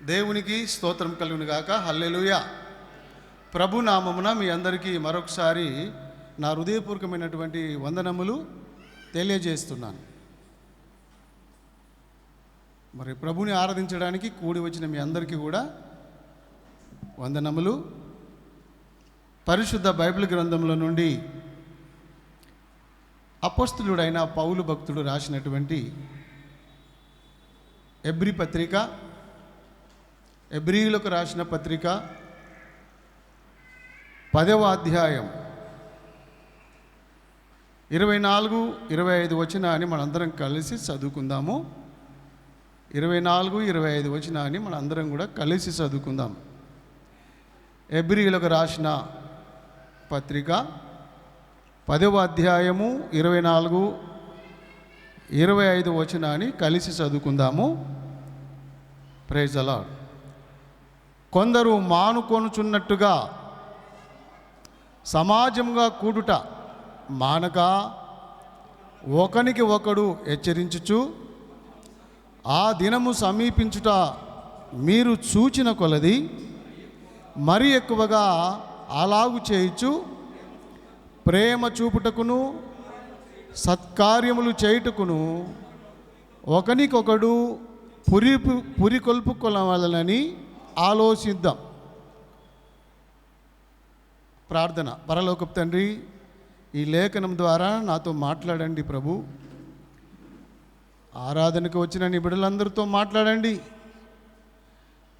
దేవునికి స్తోత్రం కలుగును గాక. హల్లెలూయా. ప్రభు నామమున మీ అందరికీ మరొకసారి నా హృదయపూర్వకమైనటువంటి వందనములు తెలియజేస్తున్నాను. మరి ప్రభుని ఆరాధించడానికి కూడి వచ్చిన మీ అందరికీ కూడా వందనములు. పరిశుద్ధ బైబిల్ గ్రంథంలో నుండి అపోస్తలుడైన పౌలు భక్తుడు రాసినటువంటి ఎబ్రీ పత్రిక, ఎబ్రీయులకు రాసిన పత్రిక 10వ అధ్యాయం 24-25 వచనాన్ని మనందరం కలిసి చదువుకుందాము. 24-25 వచనాన్ని మనందరం కూడా కలిసి చదువుకుందాం. ఎబ్రీయులకు రాసిన పత్రిక 10వ అధ్యాయము 24-25 వచనాన్ని కలిసి చదువుకుందాము. Praise the lord. కొందరు మానుకొనుచున్నట్టుగా సమాజంగా కూడుట మానక ఒకనికి ఒకడు హెచ్చరించుచు ఆ దినము సమీపించుట మీరు చూచిన కొలది మరి ఎక్కువగా అలాగు చేయుచు ప్రేమ చూపుటకును సత్కార్యములు చేయుటకును ఒకనికొకడు పురికొల్పుకొనవలెనని ఆలోచిద్దాం. ప్రార్థన. పరలోకపు తండ్రి, ఈ లేఖనం ద్వారా నాతో మాట్లాడండి ప్రభు. ఆరాధనకు వచ్చిన నీ బిడ్డలందరితో మాట్లాడండి.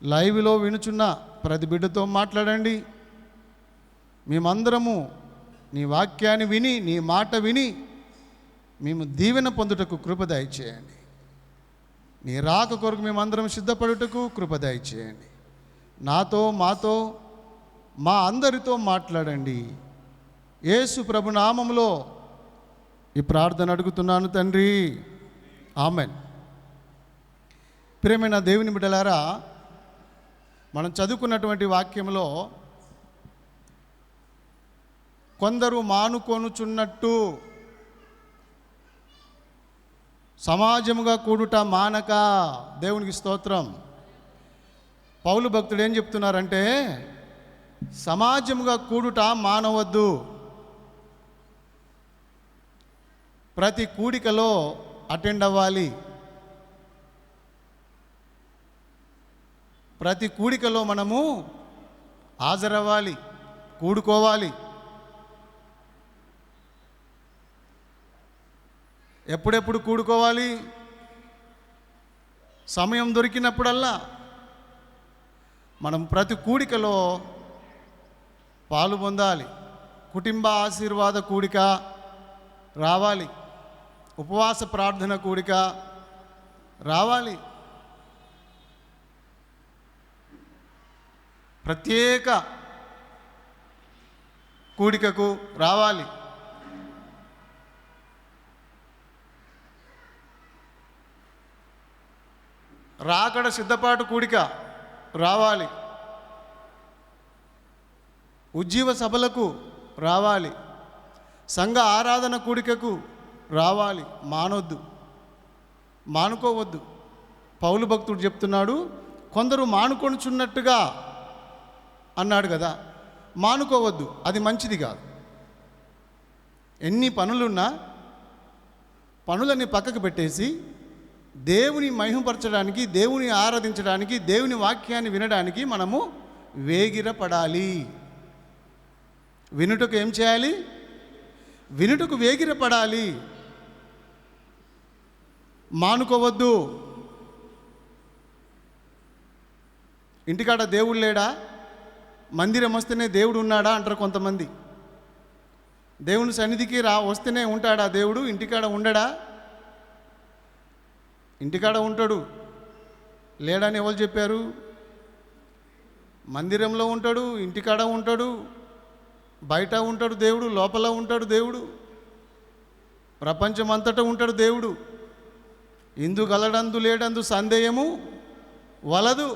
లైవ్లో వినుచున్న ప్రతి బిడ్డతో మాట్లాడండి. మేమందరము నీ వాక్యాన్ని విని, నీ మాట విని మేము దీవెన పొందుటకు కృప దయచేయండి. నీ రాక కొరకు మేమందరం సిద్ధపడుటకు కృప దయచేయండి. నాతో, మాతో, మా అందరితో మాట్లాడండి. యేసు ప్రభు నామములో ఈ ప్రార్థన అడుగుతున్నాను తండ్రి, ఆమెన్. ప్రియమైన దేవుని బిడ్డలారా, మనం చదువుకున్నటువంటి వాక్యంలో కొందరు మానుకొనుచున్నట్టు సమాజముగా కూడుట మానక. దేవునికి స్తోత్రం. పౌలు భక్తుడు ఏం చెప్తున్నారంటే, సమాజముగా కూడుట మానవద్దు. ప్రతి కూడికలో అటెండ్ అవ్వాలి. ప్రతి కూడికలో మనము హాజరవ్వాలి, కూడుకోవాలి. ఎప్పుడెప్పుడు కూడుకోవాలి? సమయం దొరికినప్పుడల్లా మనం ప్రతి కూడికలో పాలు పొందాలి. కుటుంబ ఆశీర్వాద కూడిక రావాలి, ఉపవాస ప్రార్థన కూడిక రావాలి, ప్రత్యేక కూడికకు రావాలి. రాకడ సిద్ధపాటు కూడిక రావాలి, ఉజ్జీవ సభలకు రావాలి, సంఘ ఆరాధన కూడికకు రావాలి. మానొద్దు, మానుకోవద్దు. పౌలు భక్తుడు చెప్తున్నాడు, కొందరు మానుకొనుచున్నట్టుగా అన్నాడు కదా. మానుకోవద్దు, అది మంచిది కాదు. ఎన్ని పనులున్నా పనులన్నీ పక్కకు పెట్టేసి దేవుని మహిమపరచడానికి, దేవుని ఆరాధించడానికి, దేవుని వాక్యాన్ని వినడానికి మనము వేగిరపడాలి. వినుటకు ఏం చేయాలి? వినుటకు వేగిరపడాలి. మానుకోవద్దు. ఇంటికాడ దేవుడు లేడా? మందిరం వస్తేనే దేవుడు ఉన్నాడా అంటారు కొంతమంది. దేవుని సన్నిధికి వస్తేనే ఉంటాడా దేవుడు? ఇంటికాడ ఉండడా? ఇంటికాడ ఉంటాడు. లేడని ఎవరు చెప్పారు? మందిరంలో ఉంటాడు, ఇంటికాడ ఉంటాడు, బయట ఉంటాడు దేవుడు, లోపల ఉంటాడు దేవుడు, ప్రపంచం అంతటా ఉంటాడు దేవుడు. ఇందు గలడందు లేడందు సందేహము వలదు,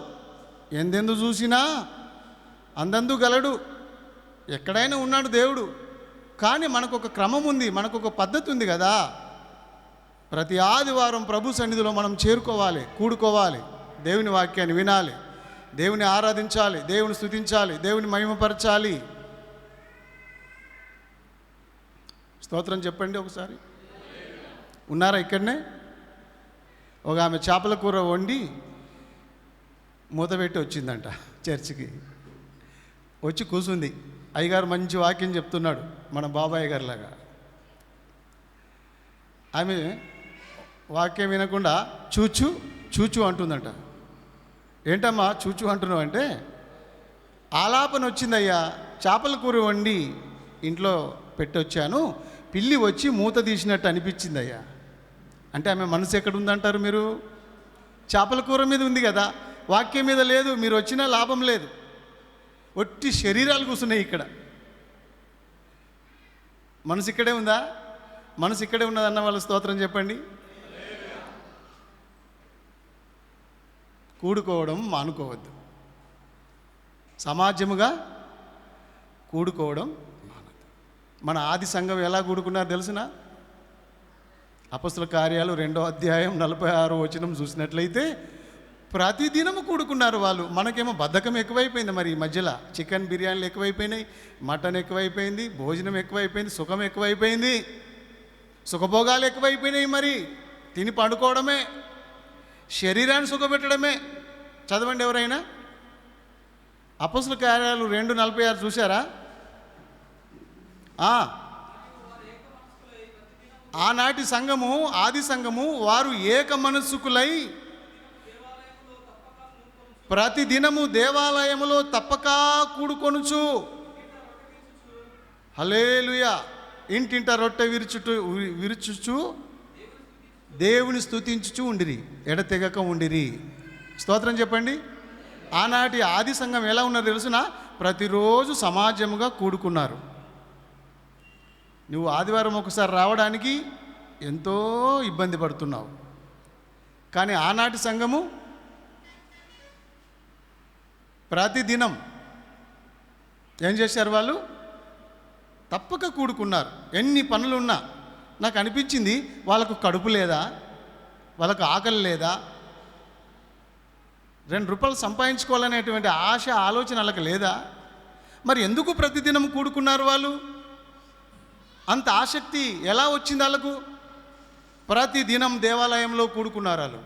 ఎందెందు చూసినా అందందు గలడు. ఎక్కడైనా ఉన్నాడు దేవుడు. కానీ మనకు ఒక క్రమం ఉంది, మనకు ఒక పద్ధతి ఉంది కదా. ప్రతి ఆదివారం ప్రభు సన్నిధిలో మనం చేరుకోవాలి, కూడుకోవాలి, దేవుని వాక్యాన్ని వినాలి, దేవుని ఆరాధించాలి, దేవుని స్తుతించాలి, దేవుని మహిమపరచాలి. స్తోత్రం చెప్పండి ఒకసారి. ఉన్నారా ఇక్కడనే? ఒక ఆమె చేపల కూర వండి మూతపెట్టి వచ్చిందంట చర్చికి. వచ్చి కూర్చుంది. అయ్యగారు మంచి వాక్యం చెప్తున్నాడు, మన బాబాయ్ గారిలాగా. ఆమె వాక్యం వినకుండా చూచు చూచు అంటుందంట. ఏంటమ్మా చూచు అంటున్నావు అంటే, ఆలాపన వచ్చిందయ్యా, చేపల కూర వండి ఇంట్లో పెట్టొచ్చాను, పిల్లి వచ్చి మూత తీసినట్టు అనిపించిందయ్యా. అంటే ఆమె మనసు ఎక్కడుందంటారు మీరు? చేపల కూర మీద ఉంది కదా, వాక్యం మీద లేదు. మీరు వచ్చినా లాభం లేదు. ఒట్టి శరీరాలు కూర్చున్నాయి ఇక్కడ. మనసు ఇక్కడే ఉందా? మనసు ఇక్కడే ఉన్నదన్న వాళ్ళ స్తోత్రం చెప్పండి. కూడుకోవడం మానుకోవద్దు. సమాజముగా కూడుకోవడం మానద్దు. మన ఆది సంఘం ఎలా కూడుకున్నారు తెలిసిన? అపొస్తలుల కార్యాలు 2వ అధ్యాయం 46వ వచనం చూసినట్లయితే ప్రతిదినము కూడుకున్నారు వాళ్ళు. మనకేమో బద్ధకం ఎక్కువైపోయింది. మరి ఈ మధ్యలో చికెన్ బిర్యానీలు ఎక్కువైపోయినాయి, మటన్ ఎక్కువైపోయింది, భోజనం ఎక్కువైపోయింది, సుఖం ఎక్కువైపోయింది, సుఖభోగాలు ఎక్కువైపోయినాయి. మరి తిని పండుకోవడమే, శరీరాన్ని సుఖపెట్టడమే. చదవండి ఎవరైనా. అపొస్తలుల కార్యాలు 2:46 చూసారా? ఆనాటి సంఘము, ఆది సంఘము, వారు ఏక మనస్సుకులై ప్రతిదినము దేవాలయములో తప్పక కూడుకొనుచు, హల్లెలూయా, ఇంటింట రొట్టె విరుచుచు దేవుని స్తుతించుచు ఉండిరి, ఎడతెగక ఉండిరి. స్తోత్రం చెప్పండి. ఆనాటి ఆది సంఘం ఎలా ఉన్నదో తెలుసునా? ప్రతిరోజు సమాజముగా కూడుకున్నారు. నువ్వు ఆదివారం ఒకసారి రావడానికి ఎంతో ఇబ్బంది పడుతున్నావు. కానీ ఆనాటి సంఘము ప్రతిదినం ఏం చేశారు? వాళ్ళు తప్పక కూడుకున్నారు. ఎన్ని పనులున్నా. నాకు అనిపించింది, వాళ్ళకు కడుపు లేదా? వాళ్ళకు ఆకలి లేదా? 2 రూపాయలు సంపాదించుకోవాలనేటువంటి ఆశ, ఆలోచన వాళ్ళకి లేదా? మరి ఎందుకు ప్రతిదినం కూడుకున్నారు వాళ్ళు? అంత ఆసక్తి ఎలా వచ్చింది వాళ్ళకు? ప్రతిదినం దేవాలయంలో కూడుకున్నారు వాళ్ళు.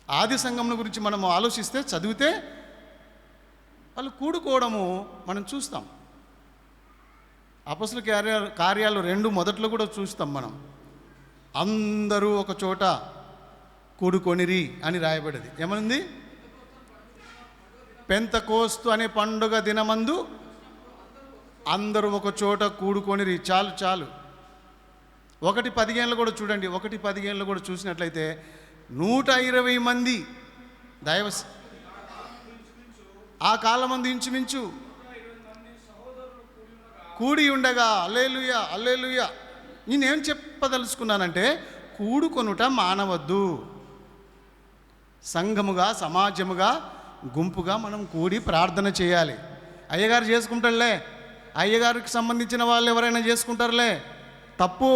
ఆది సంఘం గురించి మనం ఆలోచిస్తే, చదివితే వాళ్ళు కూడుకోవడము మనం చూస్తాం. అపొస్తలుల కార్యాలు 2 మొదట్లో కూడా చూస్తాం మనం. అందరూ ఒక చోట కూడుకొనిరి అని రాయబడింది. ఏమనుంది? పెంతెకోస్తు అనే పండుగ దినమందు అందరూ ఒక చోట కూడుకొనిరి. చాలు చాలు. 1:15 కూడా చూడండి. 1:15 కూడా చూసినట్లయితే 120 మంది దైవ, ఆ కాలమందు ఇంచుమించు కూడి ఉండగా. హల్లెలూయా, హల్లెలూయా. నేనేం చెప్పదలుచుకున్నానంటే, కూడుకొనుట మానవద్దు. సంఘముగా, సమాజముగా, గుంపుగా మనం కూడి ప్రార్థన చేయాలి. అయ్యగారు చేసుకుంటారులే, అయ్యగారికి సంబంధించిన వాళ్ళు ఎవరైనా చేసుకుంటారులే, తప్పు.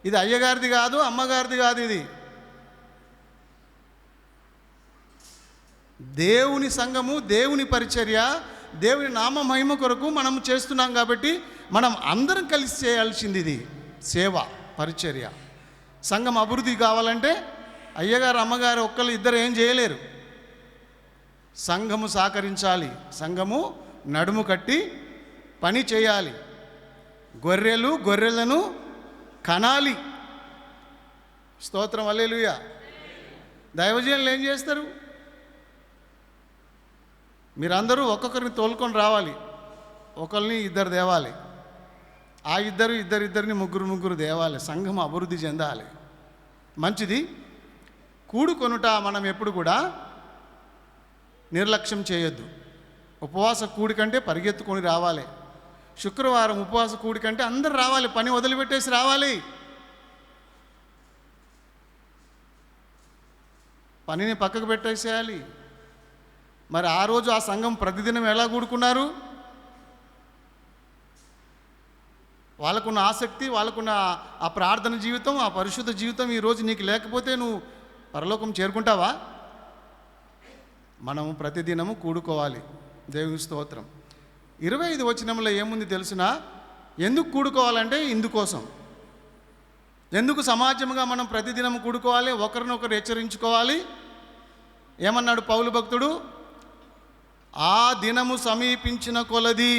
ఇది అయ్యగారిది కాదు, అమ్మగారిది కాదు. ఇది దేవుని సంఘము, దేవుని పరిచర్య, దేవుని నామ మహిమ కొరకు మనం చేస్తున్నాం. కాబట్టి మనం అందరం కలిసి చేయాల్సింది ఇది సేవ, పరిచర్య. సంఘం అభివృద్ధి కావాలంటే అయ్యగారు, అమ్మగారు ఒక్కరు ఇద్దరు ఏం చేయలేరు. సంఘము సహకరించాలి. సంఘము నడుము కట్టి పని చేయాలి. గొర్రెలను కనాలి. స్తోత్రం, హల్లెలూయా. దైవజనులు ఏం చేస్తారు? మీరందరూ ఒక్కొక్కరిని తోలుకొని రావాలి. ఒకరిని ఇద్దరు తేవాలి. ఆ ఇద్దరిని ముగ్గురు తేవాలి. సంఘం అభివృద్ధి చెందాలి. మంచిది. కూడుకొనుట మనం ఎప్పుడు కూడా నిర్లక్ష్యం చేయొద్దు. ఉపవాస కూడికంటే పరిగెత్తుకొని రావాలి. శుక్రవారం ఉపవాస కూడికంటే అందరు రావాలి. పని వదిలిపెట్టేసి రావాలి. పనిని పక్కకు పెట్టేసేయాలి. మరి ఆ రోజు ఆ సంఘం ప్రతిదినం ఎలా కూడుకున్నారు? వాళ్ళకున్న ఆసక్తి, వాళ్ళకున్న ఆ ప్రార్థన జీవితం, ఆ పరిశుద్ధ జీవితం ఈరోజు నీకు లేకపోతే నువ్వు పరలోకం చేరుకుంటావా? మనము ప్రతిదినము కూడుకోవాలి. దేవుని స్తోత్రం. 25 వచనంలో ఏముంది తెలుసునా? ఎందుకు కూడుకోవాలంటే ఇందుకోసం. ఎందుకు సమాజంగా మనం ప్రతిదినం కూడుకోవాలి, ఒకరినొకరు హెచ్చరించుకోవాలి. ఏమన్నాడు పౌలు భక్తుడు? ఆ దినము సమీపించిన కొలది.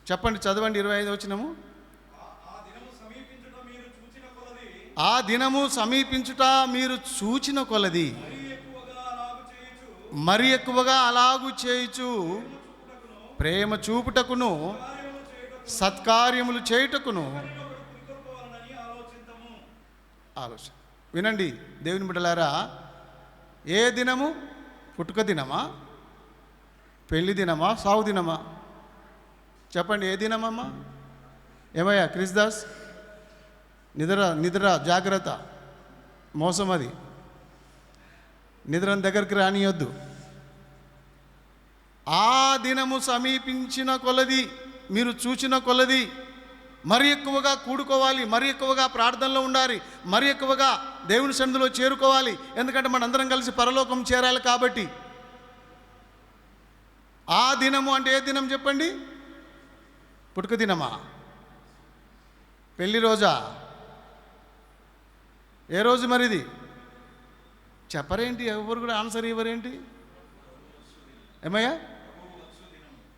చెప్పండి, చదవండి 25 వచనము. ఆ దినము సమీపించుట మీరు చూచిన కొలది మరి ఎక్కువగా అలాగు చేయుచు ప్రేమ చూపుటకును సత్కార్యములు చేయుటకును ఆలోచన. వినండి దేవుని బిడ్డలారా, ఏ దినము? పుట్టుక దినమా, పెళ్లి దినమా, సావు దినమా? చెప్పండి, ఏ దినమమ్మా? ఏమయ్యా క్రిస్దాస్? నిద్ర జాగ్రత్త, మోసం అది. నిద్రని దగ్గరికి రానియొద్దు. ఆ దినము సమీపించిన కొలది, మీరు చూచిన కొలది మరి ఎక్కువగా కూడుకోవాలి, మరి ఎక్కువగా ప్రార్థనలో ఉండాలి, మరి ఎక్కువగా దేవుని సన్నిధిలో చేరుకోవాలి. ఎందుకంటే మనందరం కలిసి పరలోకం చేరాలి కాబట్టి. ఆ దినము అంటే ఏ దినం చెప్పండి? పుట్టుక దినమా, పెళ్లి రోజా, ఏ రోజు మరిది? చెప్పరేంటి? ఎవరు కూడా ఆన్సర్ ఇవ్వరేంటి? ఏమయ్యా?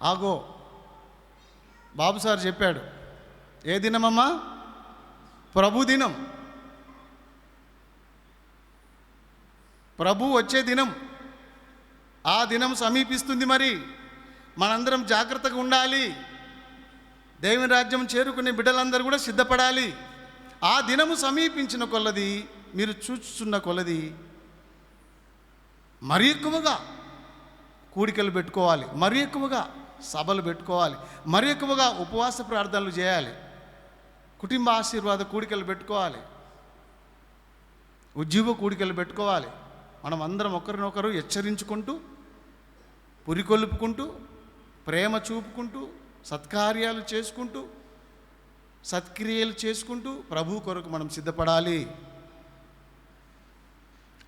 ఆగో, బాబు సార్ చెప్పాడు. ఏ దినమమ్మా? ప్రభు దినం. ప్రభు వచ్చే దినం. ఆ దినం సమీపిస్తుంది. మరి మనందరం జాగ్రత్తగా ఉండాలి. దేవుని రాజ్యం చేరుకునే బిడ్డలందరూ కూడా సిద్ధపడాలి. ఆ దినము సమీపించిన కొలది, మీరు చూస్తున్న కొలది మరి ఎక్కువగా కూడికలు పెట్టుకోవాలి, మరి ఎక్కువగా సభలు పెట్టుకోవాలి, మరి ఎక్కువగా ఉపవాస ప్రార్థనలు చేయాలి, కుటుంబ ఆశీర్వాద కూడికలు పెట్టుకోవాలి, ఉద్యోగ కూడికలు పెట్టుకోవాలి. మనం అందరం ఒకరినొకరు హెచ్చరించుకుంటూ, పురికొల్పుకుంటూ, ప్రేమ చూపుకుంటూ, సత్కార్యాలు చేసుకుంటూ, సత్క్రియలు చేసుకుంటూ ప్రభు కొరకు మనం సిద్ధపడాలి.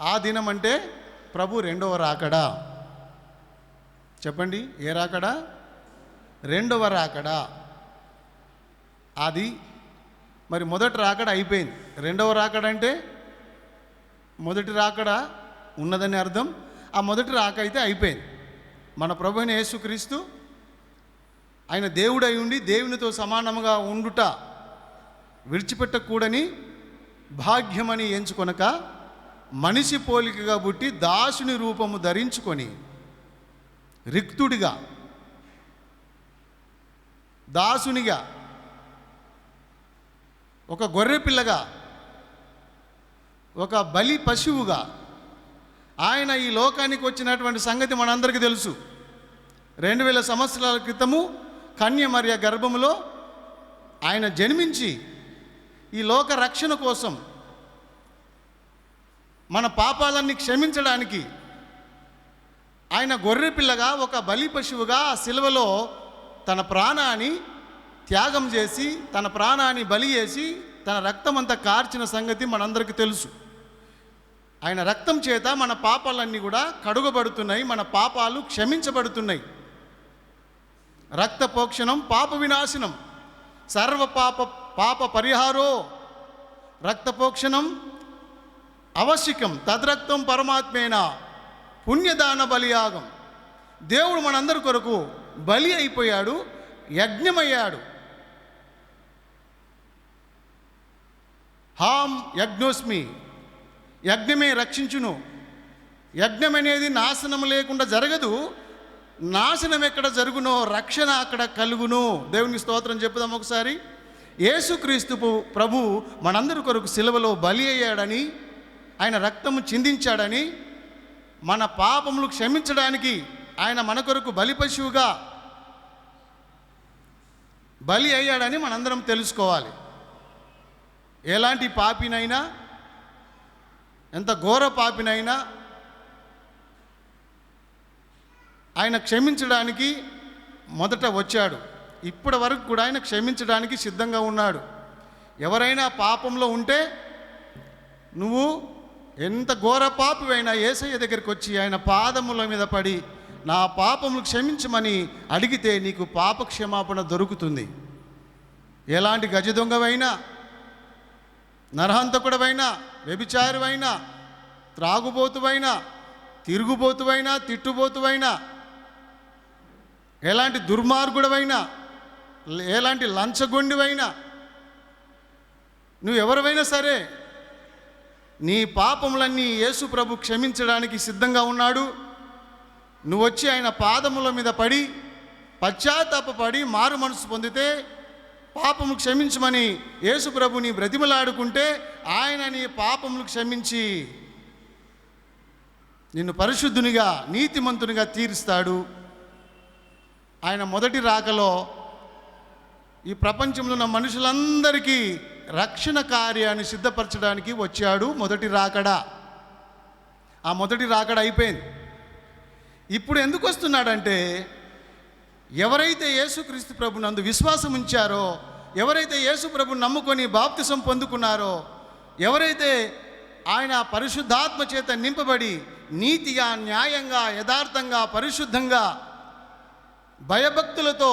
ఆ దినం అంటే ప్రభు రెండవ రాకడా. చెప్పండి, ఏ రాకడా? రెండవ రాకడా. అది మరి మొదటి రాకడ అయిపోయింది. రెండవ రాకడ అంటే మొదటి రాకడ ఉన్నదని అర్థం. ఆ మొదటి రాక అయితే అయిపోయింది. మన ప్రభు అయిన యేసుక్రీస్తు ఆయన దేవుడై ఉండి దేవునితో సమానముగా ఉండుట విడిచిపెట్టకూడని భాగ్యమని ఎంచుకొనక మనిషి పోలికగా పుట్టి దాసుని రూపము ధరించుకొని రిక్తుడిగా, దాసునిగా, ఒక గొర్రె పిల్లగా, ఒక బలి పశువుగా ఆయన ఈ లోకానికి వచ్చినటువంటి సంగతి మనందరికీ తెలుసు. 2000 సంవత్సరాల క్రితము కన్య మరియ గర్భములో ఆయన జన్మించి ఈ లోక రక్షణ కోసం, మన పాపాలన్నీ క్షమించడానికి ఆయన గొర్రె పిల్లగా, ఒక బలి పశువుగా ఆ సిలువలో తన ప్రాణాన్ని త్యాగం చేసి, తన ప్రాణాన్ని బలి చేసి, తన రక్తమంతా కార్చిన సంగతి మనందరికీ తెలుసు. ఆయన రక్తం చేత మన పాపాలన్నీ కూడా కడుగబడుతున్నాయి, మన పాపాలు క్షమించబడుతున్నాయి. రక్త ప్రోక్షణం పాప వినాశనం, సర్వ పాప పరిహారో, రక్త ప్రోక్షణం అవశ్యకం, తద్రక్తం పరమాత్మేన పుణ్యదాన బలియాగం. దేవుడు మనందరి కొరకు బలి అయిపోయాడు, యజ్ఞమయ్యాడు. హాం యజ్ఞోస్మి, యజ్ఞమే రక్షించును. యజ్ఞం అనేది నాశనం లేకుండా జరగదు. నాశనం ఎక్కడ జరుగునో రక్షణ అక్కడ కలుగును. దేవునికి స్తోత్రం చెప్పుదాం ఒకసారి. యేసుక్రీస్తు ప్రభు మనందరి కొరకు సిలువలో బలి అయ్యాడని, ఆయన రక్తము చిందించాడని, మన పాపములు క్షమించడానికి ఆయన మన కొరకు బలి పశువుగా బలి అయ్యాడని మనందరం తెలుసుకోవాలి. ఎలాంటి పాపినైనా, ఎంత ఘోర పాపినైనా ఆయన క్షమించడానికి మొదట వచ్చాడు. ఇప్పటి వరకు కూడా ఆయన క్షమించడానికి సిద్ధంగా ఉన్నాడు. ఎవరైనా పాపంలో ఉంటే నువ్వు ఎంత ఘోర పాపివైనా యేసయ్య దగ్గరికి వచ్చి ఆయన పాదముల మీద పడి నా పాపములు క్షమించమని అడిగితే నీకు పాప క్షమాపణ దొరుకుతుంది. ఎలాంటి గజ దొంగవైనా, నరహంతకుడవైనా, వ్యభిచారువైనా, త్రాగుబోతువైనా, తిరుగుబోతువైనా, తిట్టుబోతువైనా, ఎలాంటి దుర్మార్గుడవైనా, ఎలాంటి లంచగొండివైనా, నువ్వు ఎవరివైనా సరే నీ పాపములన్నీ యేసు ప్రభు క్షమించడానికి సిద్ధంగా ఉన్నాడు. నువ్వు వచ్చి ఆయన పాదముల మీద పడి పశ్చాత్తాపపడి మారు మనసు పొందితే, పాపములు క్షమించమని యేసు ప్రభుని బ్రతిమలాడుకుంటే ఆయన నీ పాపములు క్షమించి నిన్ను పరిశుద్ధునిగా నీతిమంతునిగా తీరుస్తాడు. ఆయన మొదటి రాకలో ఈ ప్రపంచంలో ఉన్న మనుషులందరికీ రక్షణ కార్యాన్ని సిద్ధపరచడానికి వచ్చాడు. మొదటి రాకడ, ఆ మొదటి రాకడ అయిపోయింది. ఇప్పుడు ఎందుకు వస్తున్నాడంటే, ఎవరైతే యేసుక్రీస్తు ప్రభు నందు విశ్వాసం ఉంచారో, ఎవరైతే యేసు ప్రభుని నమ్ముకొని బాప్తిసం పొందుకున్నారో, ఎవరైతే ఆయన పరిశుద్ధాత్మ చేత నింపబడి నీతిగా, న్యాయంగా, యథార్థంగా, పరిశుద్ధంగా, భయభక్తులతో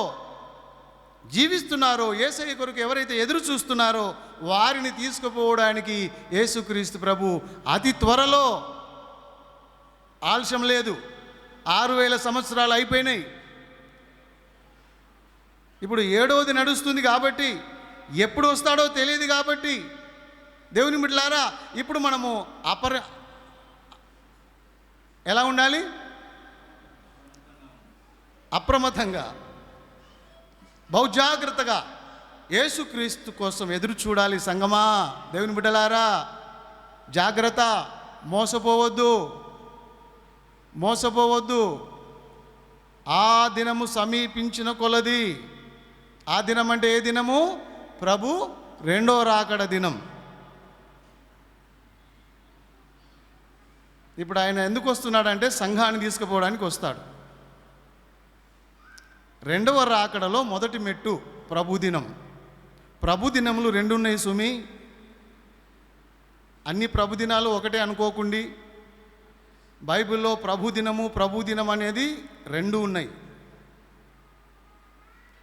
జీవిస్తున్నారో, యేసయ్య కొరకు ఎవరైతే ఎదురు చూస్తున్నారో వారిని తీసుకుపోవడానికి యేసుక్రీస్తు ప్రభు అతి త్వరలో, ఆలస్యం లేదు, 6000 సంవత్సరాలు అయిపోయినాయి. ఇప్పుడు 7వది నడుస్తుంది కాబట్టి ఎప్పుడు వస్తాడో తెలియదు. కాబట్టి దేవుని బిడ్డలారా, ఇప్పుడు మనము ఎలా ఉండాలి? అప్రమత్తంగా, బహుజాగ్రత్తగా యేసుక్రీస్తు కోసం ఎదురు చూడాలి. సంగమా, దేవుని బిడ్డలారా, జాగ్రత్త, మోసపోవద్దు. ఆ దినము సమీపించిన కొలది. ఆ దినం అంటే ఏ దినము? ప్రభు రెండో రాకడ దినం. ఇప్పుడు ఆయన ఎందుకు వస్తున్నాడంటే సంఘాన్ని తీసుకుపోవడానికి వస్తాడు. రెండవ రాకడలో మొదటి మెట్టు ప్రభుదినం. ప్రభుదినములు 2 ఉన్నాయి సుమి. అన్ని ప్రభుదినాలు ఒకటే అనుకోకుండి. బైబిల్లో ప్రభుదినం అనేది 2 ఉన్నాయి.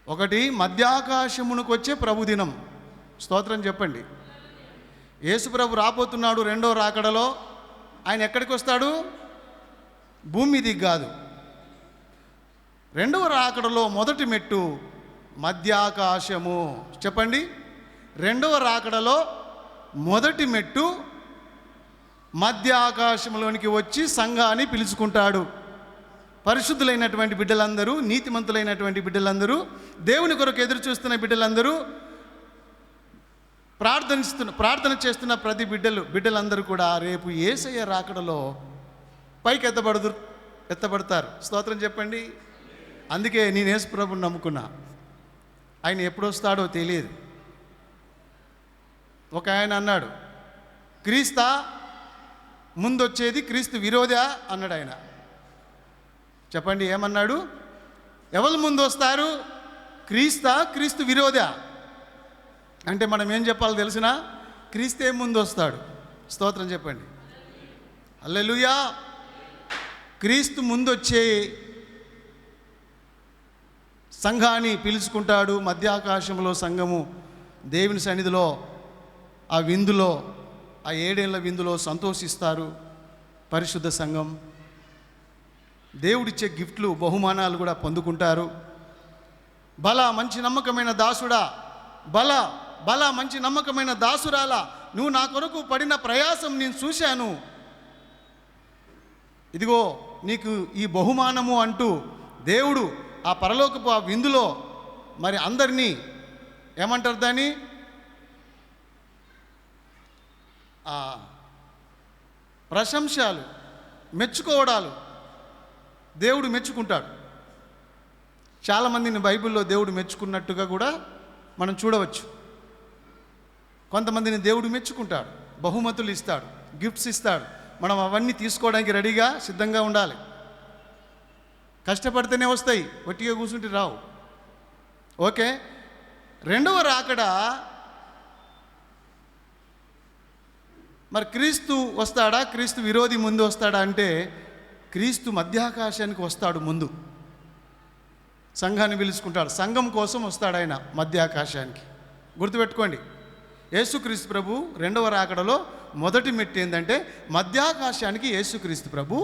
ఒకటి మధ్యాకాశమునకు వచ్చే ప్రభుదినం. స్తోత్రం చెప్పండి. యేసు ప్రభు రాబోతున్నాడు రెండో రాకడలో. ఆయన ఎక్కడికి వస్తాడు? భూమి మీదికి కాదు. రెండవ రాకడలో మొదటి మెట్టు మధ్యాకాశము. చెప్పండి. రెండవ రాకడలో మొదటి మెట్టు మధ్యాకాశంలోనికి వచ్చి సంఘాన్ని పిలుచుకుంటాడు. పరిశుద్ధులైనటువంటి బిడ్డలందరూ, నీతిమంతులైనటువంటి బిడ్డలందరూ, దేవుని కొరకు ఎదురు చూస్తున్న బిడ్డలందరూ, ప్రార్థన చేస్తున్న ప్రతి బిడ్డలందరూ కూడా రేపు యేసయ్య రాకడలో పైకి ఎత్తబడతారు. స్తోత్రం చెప్పండి. అందుకే నేను యేసు ప్రభుని నమ్ముకున్నా. ఆయన ఎప్పుడు వస్తాడో తెలియదు. ఒక ఆయన అన్నాడు, క్రీస్తా ముందొచ్చేది క్రీస్తు విరోధా అన్నాడు ఆయన. చెప్పండి, ఏమన్నాడు? ఎవరు ముందు వస్తారు? క్రీస్తు విరోధా అంటే మనం ఏం చెప్పాలో తెలిసినా, క్రీస్తే ముందు వస్తాడు. స్తోత్రం చెప్పండి. హల్లెలూయా. క్రీస్తు ముందొచ్చే సంఘాన్ని పిలుచుకుంటాడు. మధ్యాకాశంలో సంఘము దేవుని సన్నిధిలో ఆ విందులో, ఆ 7 ఏళ్ల విందులో సంతోషిస్తారు. పరిశుద్ధ సంఘం దేవుడిచ్చే గిఫ్ట్లు, బహుమానాలు కూడా పొందుకుంటారు. బల మంచి నమ్మకమైన దాసుడా, బల మంచి నమ్మకమైన దాసురాలా, నువ్వు నా కొరకు పడిన ప్రయాసం నేను చూశాను, ఇదిగో నీకు ఈ బహుమానము అంటూ దేవుడు ఆ పరలోకపు ఆ విందులో మరి అందరినీ ఏమంటారు దాన్ని, ప్రశంసలు, మెచ్చుకోవడాలు దేవుడు మెచ్చుకుంటాడు. చాలామందిని బైబిల్లో దేవుడు మెచ్చుకున్నట్టుగా కూడా మనం చూడవచ్చు. కొంతమందిని దేవుడు మెచ్చుకుంటాడు, బహుమతులు ఇస్తాడు, గిఫ్ట్స్ ఇస్తాడు. మనం అవన్నీ తీసుకోవడానికి రెడీగా సిద్ధంగా ఉండాలి. కష్టపడితేనే వస్తాయి, ఒట్టిగా కూర్చుంటే రావు. ఓకే. రెండవ రాకడ మరి క్రీస్తు వస్తాడా, క్రీస్తు విరోధి ముందు వస్తాడా అంటే క్రీస్తు మధ్యాకాశానికి వస్తాడు ముందు. సంఘాన్ని పిలుచుకుంటాడు, సంఘం కోసం వస్తాడు ఆయన మధ్యాకాశానికి. గుర్తుపెట్టుకోండి, యేసుక్రీస్తు ప్రభు రెండవ రాకడలో మొదటి మెట్టు ఏంటంటే మధ్యాకాశానికి యేసుక్రీస్తు ప్రభు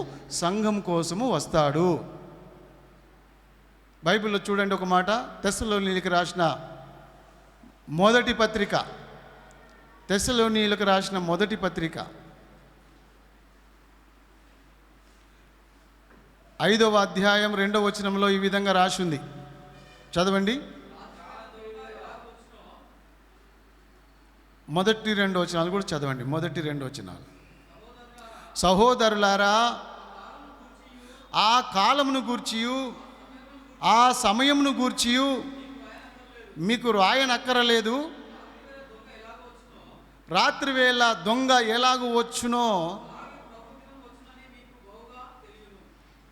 సంఘం కోసము వస్తాడు. బైబిల్లో చూడండి ఒక మాట, తెస్సలోనీయులకు రాసిన మొదటి పత్రిక, తెస్సలోనీయులకు రాసిన మొదటి పత్రిక 5వ అధ్యాయం 2వ వచనంలో ఈ విధంగా రాసింది. చదవండి. మొదటి 2 వచనాలు కూడా చదవండి. మొదటి 2 వచనాలు. సహోదరులారా, ఆ కాలమును గూర్చియు ఆ సమయమును గూర్చియు మీకు రాయనక్కరలేదు. రాత్రివేళ దొంగ ఎలాగూ వచ్చునో,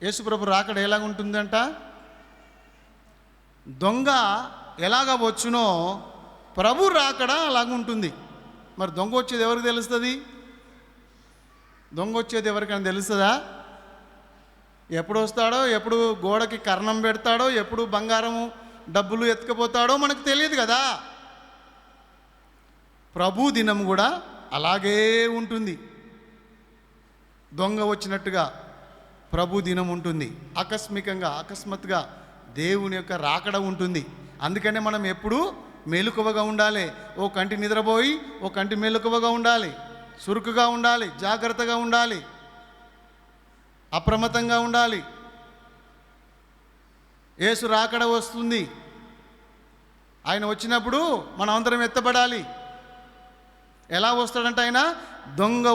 యేసుప్రభు రాకడ ఎలాగుంటుందంట, దొంగ ఎలాగ వచ్చునో ప్రభు రాకడ అలాగుంటుంది. మరి దొంగ వచ్చేది ఎవరికి తెలుస్తుంది? దొంగ వచ్చేది ఎవరికైనా తెలుస్తుందా? ఎప్పుడు వస్తాడో, ఎప్పుడు గోడకి కర్ణం పెడతాడో, ఎప్పుడు బంగారము డబ్బులు ఎత్తుకుపోతాడో మనకు తెలియదు కదా. ప్రభు దినం కూడా అలాగే ఉంటుంది. దొంగ వచ్చినట్టుగా ప్రభు దినం ఉంటుంది. ఆకస్మికంగా, అకస్మాత్తుగా దేవుని యొక్క రాకడ ఉంటుంది. అందుకనే మనం ఎప్పుడూ మెలకువగా ఉండాలి. ఓ కంటి నిద్రపోయి ఓ కంటి మెలకువగా ఉండాలి, చురుకుగా ఉండాలి, జాగ్రత్తగా ఉండాలి, అప్రమత్తంగా ఉండాలి. యేసు రాకడ వస్తుంది. ఆయన వచ్చినప్పుడు మనం అందరం ఎత్తబడాలి. ఎలా వస్తాడంటే ఆయన దొంగ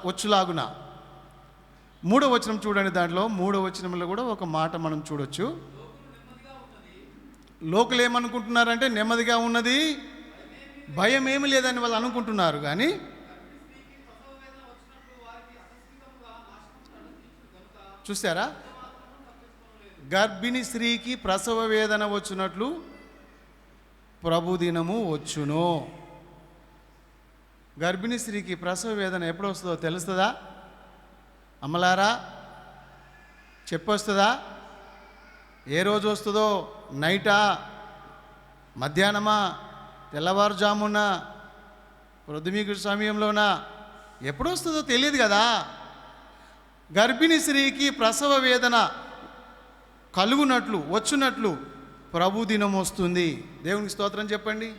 వచ్చులాగున. 3వ వచనం చూడండి. దాంట్లో 3వ వచనంలో కూడా ఒక మాట మనం చూడొచ్చు. లోకులు ఏమనుకుంటున్నారంటే నెమ్మదిగా ఉన్నది, భయం ఏమి లేదని వాళ్ళు అనుకుంటున్నారు. కానీ చూసారా, గర్భిణీ స్త్రీకి ప్రసవ వేదన వచ్చినట్లు ప్రభు దినము వచ్చును. గర్భిణీ స్త్రీకి ప్రసవ వేదన ఎప్పుడు వస్తుందో తెలుస్తుందా? అమ్మలారా, చెప్పొస్తుందా? ఏ రోజు వస్తుందో? నైటా, మధ్యాహ్నమా, తెల్లవారుజామున, ప్రొద్దుమీకు సమయంలోనా, ఎప్పుడు వస్తుందో తెలియదు కదా. గర్భిణీ స్త్రీకి ప్రసవ వేదన కలుగునట్లు, వచ్చునట్లు ప్రభు దినం వస్తుంది. దేవునికి స్తోత్రం చెప్పండి.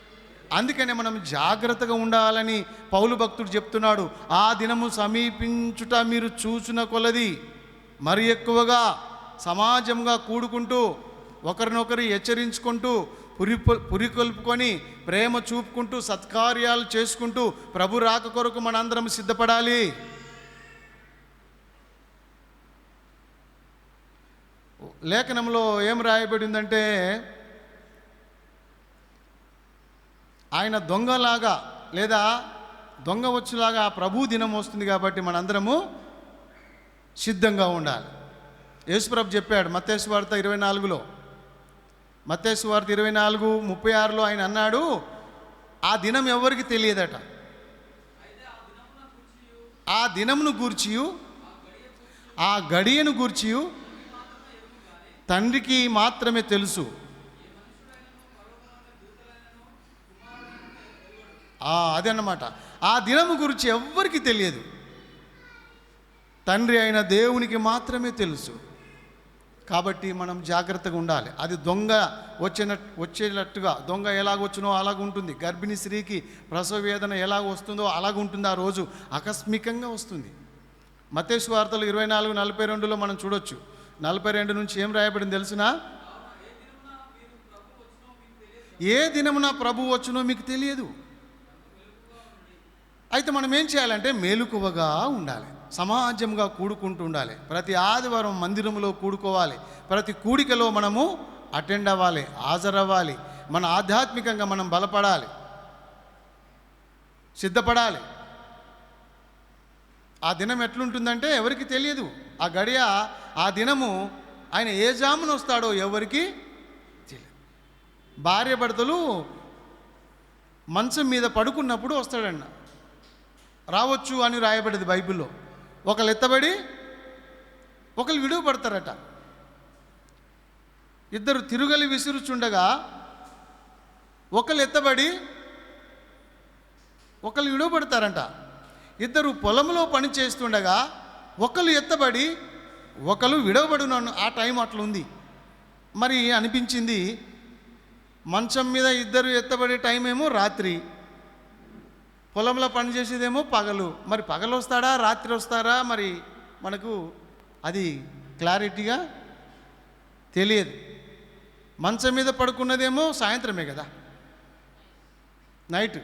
అందుకనే మనం జాగ్రత్తగా ఉండాలని పౌలు భక్తుడు చెప్తున్నాడు. ఆ దినము సమీపించుట మీరు చూసిన కొలది మరి ఎక్కువగా సమాజంగా కూడుకుంటూ, ఒకరినొకరు హెచ్చరించుకుంటూ, పురికొల్పుకొని, ప్రేమ చూపుకుంటూ, సత్కార్యాలు చేసుకుంటూ ప్రభు రాక కొరకు మనందరం సిద్ధపడాలి. లేఖనంలో ఏం రాయబడిందంటే, ఆయన దొంగలాగా లేదా దొంగ వచ్చులాగా ప్రభు దినం వస్తుంది కాబట్టి మనందరము సిద్ధంగా ఉండాలి. యేసుప్రభు చెప్పాడు మత్తయి సువార్త 24లో, మత్తయి సువార్త 24:36లో ఆయన అన్నాడు, ఆ దినం ఎవరికి తెలియదట. ఆ దినమును గూర్చియు ఆ గడియను గూర్చియు తండ్రికి మాత్రమే తెలుసు. అదన్నమాట. ఆ దినము గురించి ఎవ్వరికి తెలియదు, తండ్రి అయిన దేవునికి తెలుసు. కాబట్టి మనం జాగ్రత్తగా ఉండాలి. అది దొంగ వచ్చేటట్టుగా, దొంగ ఎలాగొచ్చునో అలాగుంటుంది. గర్భిణీ స్త్రీకి ప్రసవ వేదన ఎలాగ వస్తుందో అలాగుంటుంది. ఆ రోజు ఆకస్మికంగా వస్తుంది. మత్తయి సువార్తలు 24:42లో మనం చూడొచ్చు. 42 నుంచి ఏం రాయబడింది తెలుసునా? ఏ దినమున ప్రభు వచ్చునో మీకు తెలియదు. అయితే మనం ఏం చేయాలంటే మెలకువగా ఉండాలి, సమాజంగా కూడుకుంటూ ఉండాలి. ప్రతి ఆదివారం మందిరంలో కూడుకోవాలి. ప్రతి కూడికలో మనము అటెండ్ అవ్వాలి, హాజరవ్వాలి. మన ఆధ్యాత్మికంగా మనం బలపడాలి, సిద్ధపడాలి. ఆ దినం ఎట్లుంటుందంటే ఎవరికి తెలియదు. ఆ గడియ, ఆ దినము ఆయన ఏ జామున వస్తాడో ఎవరికి తెలియదు. భార్య భర్తలు మంచం మీద పడుకున్నప్పుడు వస్తాడన్న, రావచ్చు అని రాయబడింది బైబిల్లో. ఒకళ్ళు ఎత్తబడి ఒకళ్ళు విడువబడతారట. ఇద్దరు తిరుగలి విసురుచుండగా ఒకళ్ళు ఎత్తబడి ఒకళ్ళు విడువబడతారంట. ఇద్దరు పొలంలో పని చేస్తుండగా ఒకళ్ళు ఎత్తబడి ఒకళ్ళు విడవబడును. ఆ టైం అట్లా ఉంది. మరి అనిపించింది, మంచం మీద ఇద్దరు ఎత్తబడే టైం ఏమో రాత్రి, పొలంలో పని చేసేదేమో పగలు. మరి పగలు వస్తాడా రాత్రి వస్తారా మరి మనకు అది క్లారిటీగా తెలియదు. మంచం మీద పడుకున్నదేమో సాయంత్రమే కదా, నైట్.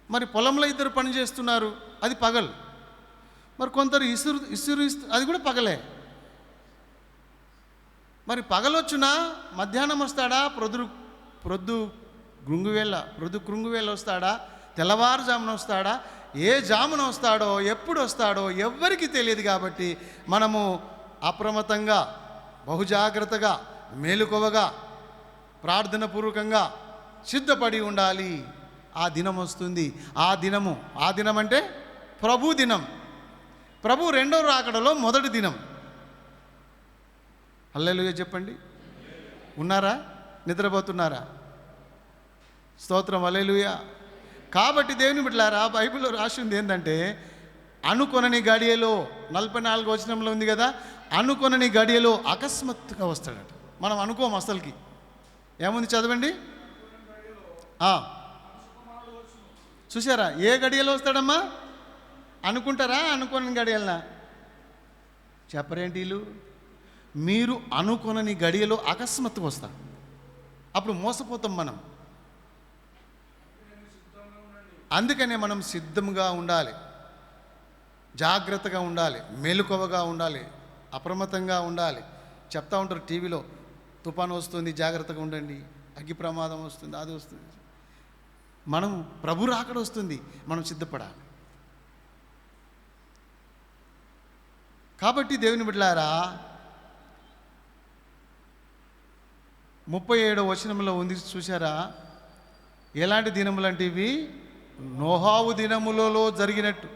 మరి పొలంలో ఇద్దరు పని చేస్తున్నారు, అది పగలు. మరి కొందరు ఇసురు అది కూడా పగలే. మరి పగలొచ్చునా మధ్యాహ్నం వస్తాడా, ప్రొద్దు కృంగువేళ వస్తాడా, తెల్లవారుజామున వస్తాడా, ఏ జామున వస్తాడో ఎప్పుడు వస్తాడో ఎవ్వరికీ తెలియదు. కాబట్టి మనము అప్రమత్తంగా, బహుజాగ్రత్తగా, మేలుకొవగా, ప్రార్థనపూర్వకంగా సిద్ధపడి ఉండాలి. ఆ దినం వస్తుంది. ఆ దినం అంటే ప్రభు దినం. ప్రభు రెండో రాకడలో మొదటి దినం. హల్లెలూయా చెప్పండి. ఉన్నారా? నిద్రపోతున్నారా? స్తోత్రం, హల్లెలూయా. కాబట్టి దేవుని బిడ్డలారా, బైబిల్లో రాసింది ఏంటంటే, అనుకొనని గడియలో 44వ వచనంలో ఉంది కదా, అనుకొనని గడియలో అకస్మాత్తుగా వస్తాడట. మనం అనుకోము అసలుకి. ఏముంది చదవండి. చూసారా? ఏ గడియలో వస్తాడమ్మా? అనుకుంటారా? అనుకోని గడియలనా? చెప్పరేంటి వీళ్ళు? మీరు అనుకొనని గడియలో అకస్మాత్తుగా వస్తారు. అప్పుడు మోసపోతాం మనం. అందుకనే మనం సిద్ధంగా ఉండాలి, జాగ్రత్తగా ఉండాలి, మెలకువగా ఉండాలి, అప్రమత్తంగా ఉండాలి. చెప్తా ఉంటారు టీవీలో, తుఫాను వస్తుంది జాగ్రత్తగా ఉండండి, అగ్గి ప్రమాదం వస్తుంది, అది వస్తుంది. మనం ప్రభు రాకడ వస్తుంది, మనం సిద్ధపడాలి. కాబట్టి దేవుని బిడ్డలారా, 37వ వచనంలో ఉంది చూసారా? ఎలాంటి దినములు అంటే ఇవి? నోహావు దినములలో జరిగినట్టు.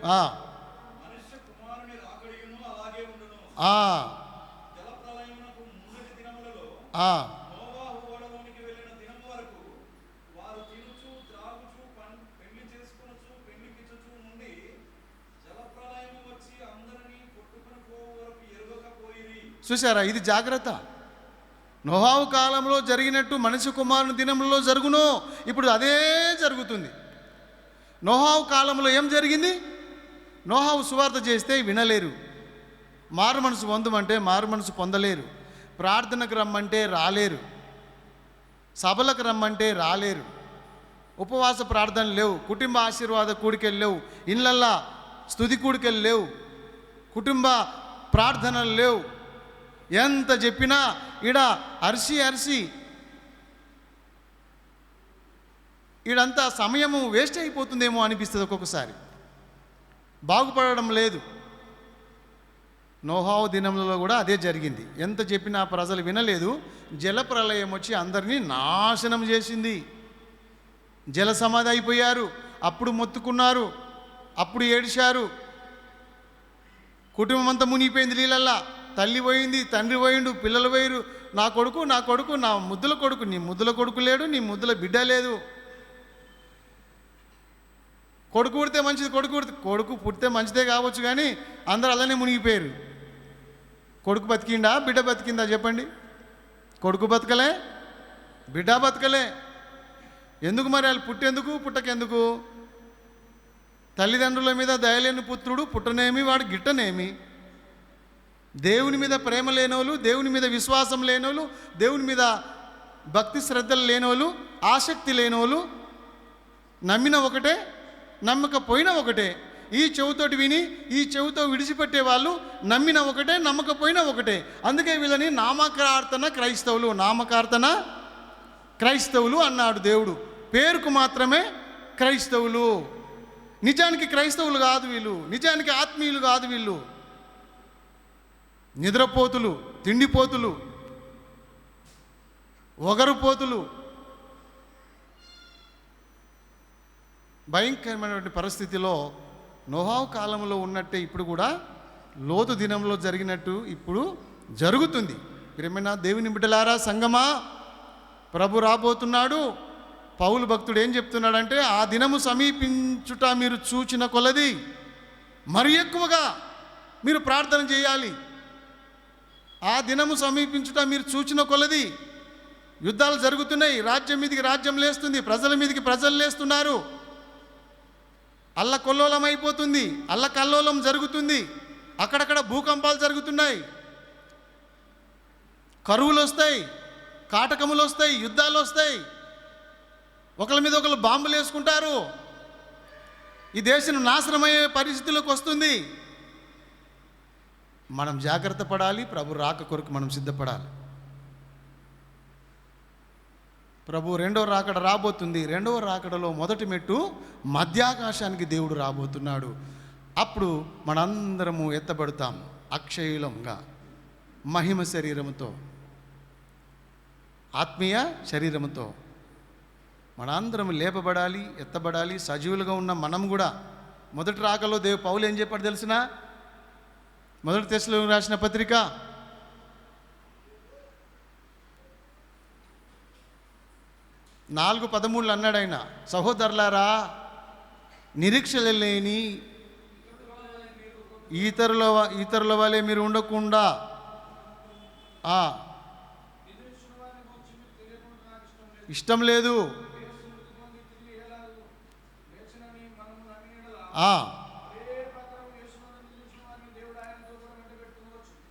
చూసారా? ఇది జాగ్రత్త. నోహావు కాలంలో జరిగినట్టు మనిషి కుమారుని దినంలో జరుగును. ఇప్పుడు అదే జరుగుతుంది. నోహావు కాలంలో ఏం జరిగింది? నోహావు సువార్త చేస్తే వినలేరు, మారు మనసు పొందమంటే మారు మనసు పొందలేరు, ప్రార్థనకు రమ్మంటే రాలేరు, సభలకు రమ్మంటే రాలేరు, ఉపవాస ప్రార్థనలు లేవు, కుటుంబ ఆశీర్వాద కూడికలు లేవు, ఇళ్ళల్లా స్తుతి కూడికలు లేవు, కుటుంబ ప్రార్థనలు లేవు. ఎంత చెప్పినా ఈడ అరిసి ఈడంతా సమయము వేస్ట్ అయిపోతుందేమో అనిపిస్తుంది ఒక్కొక్కసారి. బాగుపడడం లేదు. నోహావు దినంలో కూడా అదే జరిగింది. ఎంత చెప్పినా ప్రజలు వినలేదు. జలప్రలయం వచ్చి అందరినీ నాశనం చేసింది. జల సమాధి అయిపోయారు. అప్పుడు మొత్తుకున్నారు, అప్పుడు ఏడిశారు. కుటుంబం అంతా మునిగిపోయింది నీళ్ళల్లా. తల్లి పోయింది, తండ్రి పోయిండు, పిల్లలు పోయిరు. నా కొడుకు, నా ముద్దుల కొడుకు. నీ ముద్దుల కొడుకు లేడు, నీ ముద్దుల బిడ్డ లేదు. కొడుకు పుడితే మంచిది, కొడుకు పుడితే మంచిదే కావచ్చు, కానీ అందరూ అలానే మునిగిపోయారు. కొడుకు బతికిండా, బిడ్డ బతికిందా చెప్పండి? కొడుకు బతకలే, బిడ్డ బతకలే. ఎందుకు మరి? వాళ్ళు పుట్టేందుకు, పుట్టకెందుకు? తల్లిదండ్రుల మీద దయలేని పుత్రుడు పుట్టనేమి, వాడు గిట్టనేమి. దేవుని మీద ప్రేమ లేనోళ్ళు, దేవుని మీద విశ్వాసం లేనోళ్ళు, దేవుని మీద భక్తి శ్రద్ధలు లేనోళ్ళు, ఆసక్తి లేనోళ్ళు, నమ్మిన ఒకటే, నమ్మకపోయినా ఒకటే. ఈ చెవుతోటి విని ఈ చెవుతో విడిచిపెట్టే వాళ్ళు నమ్మిన ఒకటే, నమ్మకపోయినా ఒకటే. అందుకే వీళ్ళని నామకార్థన క్రైస్తవులు అన్నాడు దేవుడు. పేరుకు మాత్రమే క్రైస్తవులు, నిజానికి క్రైస్తవులు కాదు వీళ్ళు, నిజానికి ఆత్మీయులు కాదు వీళ్ళు. నిద్రపోతులు, తిండిపోతులు, ఒగరుపోతులు. భయంకరమైనటువంటి పరిస్థితిలో నోహావు కాలంలో ఉన్నట్టే ఇప్పుడు కూడా లోతు దినంలో జరిగినట్టు ఇప్పుడు జరుగుతుంది. ప్రియమైన దేవుని బిడ్డలారా, సంగమా, ప్రభు రాబోతున్నాడు. పౌలు భక్తుడు ఏం చెప్తున్నాడంటే, ఆ దినము సమీపించుట మీరు చూచిన కొలది మరి ఎక్కువగా మీరు ప్రార్థన చేయాలి. ఆ దినము సమీపించుట మీరు చూచిన కొలది యుద్ధాలు జరుగుతున్నాయి, రాజ్యం మీదికి రాజ్యం లేస్తుంది, ప్రజల మీదికి ప్రజలు లేస్తున్నారు, అల్లకల్లోలం అయిపోతుంది, అల్లకల్లోలం జరుగుతుంది, అక్కడక్కడ భూకంపాలు జరుగుతున్నాయి, కరువులు వస్తాయి, కాటకములు వస్తాయి, యుద్ధాలు వస్తాయి, ఒకరి మీద ఒకరు బాంబులు వేసుకుంటారు, ఈ దేశం నాశనమయ్యే పరిస్థితులకు వస్తుంది. మనం జాగ్రత్త పడాలి. ప్రభు రాక కొరకు మనం సిద్ధపడాలి. ప్రభు రెండో రాకడ రాబోతుంది. రెండవ రాకడలో మొదటి మెట్టు మధ్యాకాశానికి దేవుడు రాబోతున్నాడు. అప్పుడు మనందరము ఎత్తబడతాం అక్షయులంగా, మహిమ శరీరముతో, ఆత్మీయ శరీరముతో మనందరం లేపబడాలి, ఎత్తబడాలి. సజీవులుగా ఉన్న మనం కూడా మొదటి రాకలో పౌలు ఏం చెప్పాడు తెలిసిన? మొదటి తెస్సలోనికీయులకు రాసిన పత్రిక 4:13 అన్నాడు ఆయన, సహోదరులారా, నిరీక్షణ లేని ఇతరుల వలె మీరు ఉండకుండా ఇష్టం లేదు.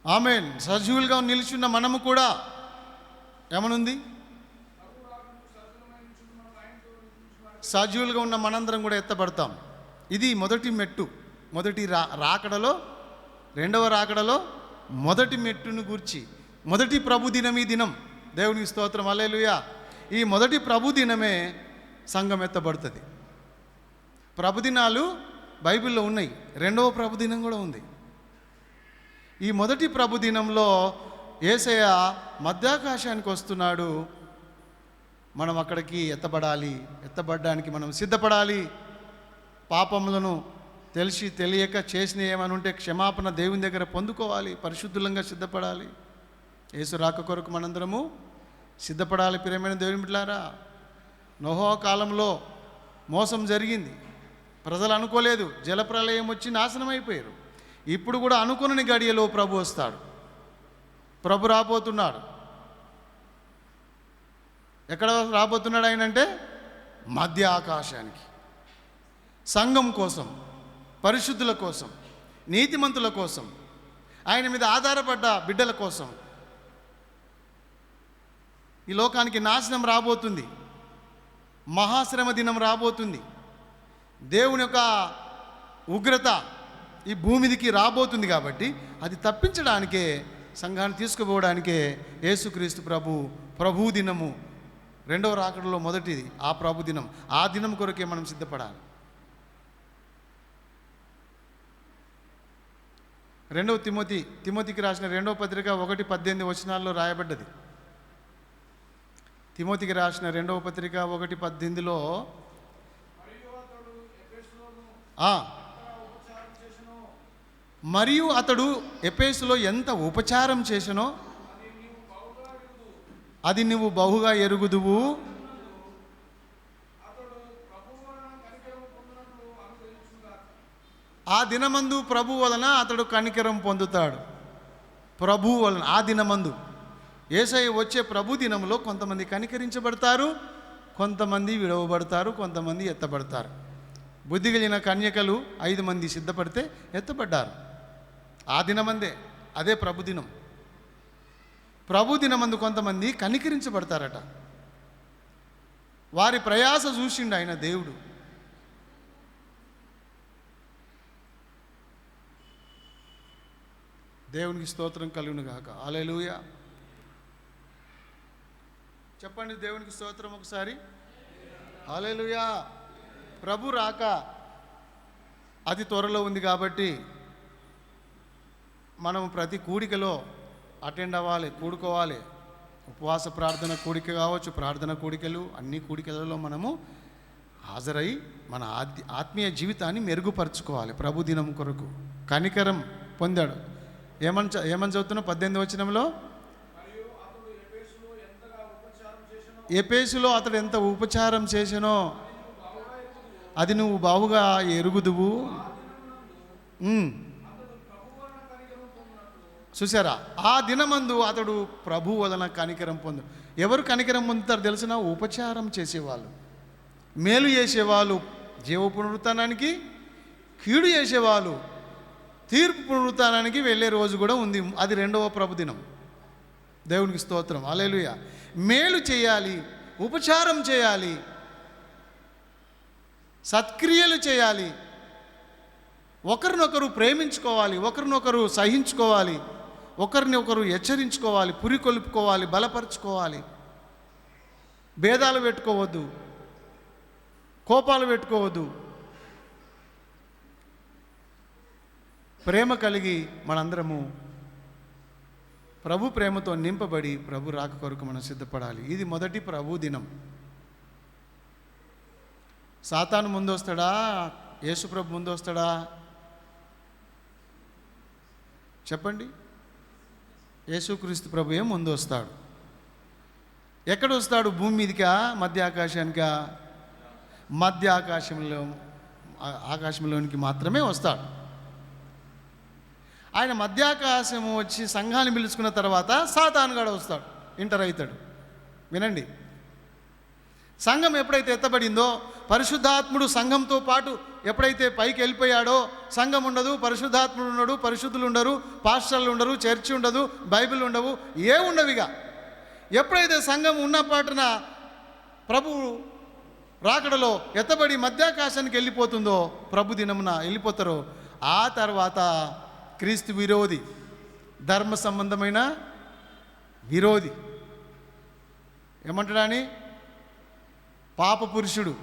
ఆమేన్. సజీవులుగా నిలిచున్న మనము కూడా ఏమనుంది? సజీవులుగా ఉన్న మనందరం కూడా ఎత్తబడతాం. ఇది మొదటి మెట్టు. మొదటి రాకడలో, రెండవ రాకడలో మొదటి మెట్టును గూర్చి, మొదటి ప్రభు దినం ఈ దినం. దేవునికి స్తోత్రం, హల్లెలూయా. ఈ మొదటి ప్రభు దినమే సంఘం ఎత్తబడుతుంది. ప్రభుదినాలు బైబిల్లో ఉన్నాయి, రెండవ ప్రభుదినం కూడా ఉంది. ఈ మొదటి ప్రభుదినంలో యేసయ్య మధ్యాకాశానికి వస్తున్నాడు. మనం అక్కడికి ఎత్తబడాలి. ఎత్తబడడానికి మనం సిద్ధపడాలి. పాపములను తెలిసి తెలియక చేసిన ఏమని ఉంటే క్షమాపణ దేవుని దగ్గర పొందుకోవాలి. పరిశుద్ధులంగా సిద్ధపడాలి. యేసు రాక కొరకు మనందరము సిద్ధపడాలి. ప్రియమైన దేవుని బిడ్డలారా, నోహో కాలంలో మోసం జరిగింది. ప్రజలు అనుకోలేదు, జలప్రలయం వచ్చి నాశనం అయిపోయారు. ఇప్పుడు కూడా అనుకుని గడియలో ప్రభు వస్తాడు. ప్రభు రాబోతున్నాడు. ఎక్కడ రాబోతున్నాడు ఆయన అంటే? మధ్య ఆకాశానికి. సంఘం కోసం, పరిశుద్ధుల కోసం, నీతిమంతుల కోసం, ఆయన మీద ఆధారపడ్డ బిడ్డల కోసం. ఈ లోకానికి నాశనం రాబోతుంది, మహాశ్రమ దినం రాబోతుంది, దేవుని యొక్క ఉగ్రత ఈ భూమిదికి రాబోతుంది. కాబట్టి అది తప్పించడానికే, సంఘాన్ని తీసుకుపోవడానికే యేసుక్రీస్తు ప్రభు దినము, రెండవ రాకడలో మొదటిది ఆ ప్రభు దినం. ఆ దినం కొరకే మనం సిద్ధపడాలి. రెండవ తిమోతికి రాసిన రెండవ పత్రిక 1:18 వచనాల్లో రాయబడ్డది. తిమోతికి రాసిన రెండవ పత్రిక 1:18లో మరియు అతడు ఎఫెసులో ఎంత ఉపచారం చేసెనో అది నువ్వు బహుగా ఎరుగుదువు. ఆ దినమందు ప్రభు వలన అతడు కనికరం పొందుతాడు. ప్రభు వలన ఆ దినమందు, యేసయ్య వచ్చే ప్రభు దినంలో కొంతమంది కనికరించబడతారు, కొంతమంది విడవబడతారు, కొంతమంది ఎత్తబడతారు. బుద్ధి కలిగిన కన్యకలు 5 మంది సిద్ధపడితే ఎత్తబడ్డారు. ఆ దినమందే, అదే ప్రభు దినం. ప్రభు దినమందు కొంతమంది కనికరించబడతారట. వారి ప్రయాస చూసిండు ఆయన దేవుడు. దేవునికి స్తోత్రం కలుగును గాక. హల్లెలూయా. చెప్పండి దేవునికి స్తోత్రం ఒకసారి. హల్లెలూయా. ప్రభు రాక అతి త్వరలో ఉంది కాబట్టి మనం ప్రతి కూడికలో అటెండ్ అవ్వాలి, కూడుకోవాలి. ఉపవాస ప్రార్థన కూడిక కావచ్చు, ప్రార్థన కూడికలు, అన్ని కూడికలలో మనము హాజరై మన ఆత్మీయ జీవితాన్ని మెరుగుపరుచుకోవాలి. ప్రభు దినం కొరకు కనికరం పొందాడు. ఏమని చదువుతున్నా 18వ వచనంలో, ఎఫెసులో అతడు ఎంత ఉపచారం చేసినో అది నువ్వు బావుగా ఎరుగుదువు. చూసారా, ఆ దినమందు అతడు ప్రభు వలన కనికరం పొందు. ఎవరు కనికరం పొందుతారు తెలిసిన? ఉపచారం చేసేవాళ్ళు, మేలు చేసేవాళ్ళు జీవ పునరుత్థానానికి, కీడు చేసేవాళ్ళు తీర్పు పునరుత్థానానికి వెళ్ళే రోజు కూడా ఉంది. అది 2వ ప్రభు దినం. దేవునికి స్తోత్రం, హల్లెలూయా. మేలు చేయాలి, ఉపచారం చేయాలి, సత్క్రియలు చేయాలి, ఒకరినొకరు ప్రేమించుకోవాలి, ఒకరినొకరు సహించుకోవాలి, ఒకరిని ఒకరు హెచ్చరించుకోవాలి, పురికొల్పుకోవాలి, బలపరుచుకోవాలి. భేదాలు పెట్టుకోవద్దు, కోపాలు పెట్టుకోవద్దు. ప్రేమ కలిగి మనందరము ప్రభు ప్రేమతో నింపబడి ప్రభు రాక కొరకు మనం సిద్ధపడాలి. ఇది మొదటి ప్రభు దినం. సాతాను ముందు వస్తాడా, యేసు ప్రభు ముందు వస్తాడా? చెప్పండి. యేసుక్రీస్తు ప్రభుయే ముందు వస్తాడు. ఎక్కడ వస్తాడు? భూమి మీదకా, మధ్య ఆకాశానికా? మధ్య ఆకాశంలోనికి మాత్రమే వస్తాడు. ఆయన మధ్యాకాశము వచ్చి సంఘాన్ని పిలుచుకున్న తర్వాత సాతానుగాడు వస్తాడు, ఎంటర్ అవుతాడు. వినండి, సంఘం ఎప్పుడైతే ఎత్తబడిందో, పరిశుద్ధాత్ముడు సంఘంతో పాటు ఎప్పుడైతే పైకి వెళ్ళిపోయాడో, సంఘం ఉండదు, పరిశుద్ధాత్ముడు ఉండడు, పరిశుద్ధులు ఉండరు, పాస్టర్లు ఉండరు, చర్చి ఉండదు, బైబిల్ ఉండవు, ఏ ఉండవిగా. ఎప్పుడైతే సంఘం ఉన్న పాటున ప్రభు రాకడలో ఎత్తబడి మధ్యాకాశానికి వెళ్ళిపోతుందో, ప్రభు దినమున వెళ్ళిపోతారో, ఆ తర్వాత క్రీస్తు విరోధి, ధర్మ సంబంధమైన విరోధి, ఏమంటాడని? పాప పురుషుడు,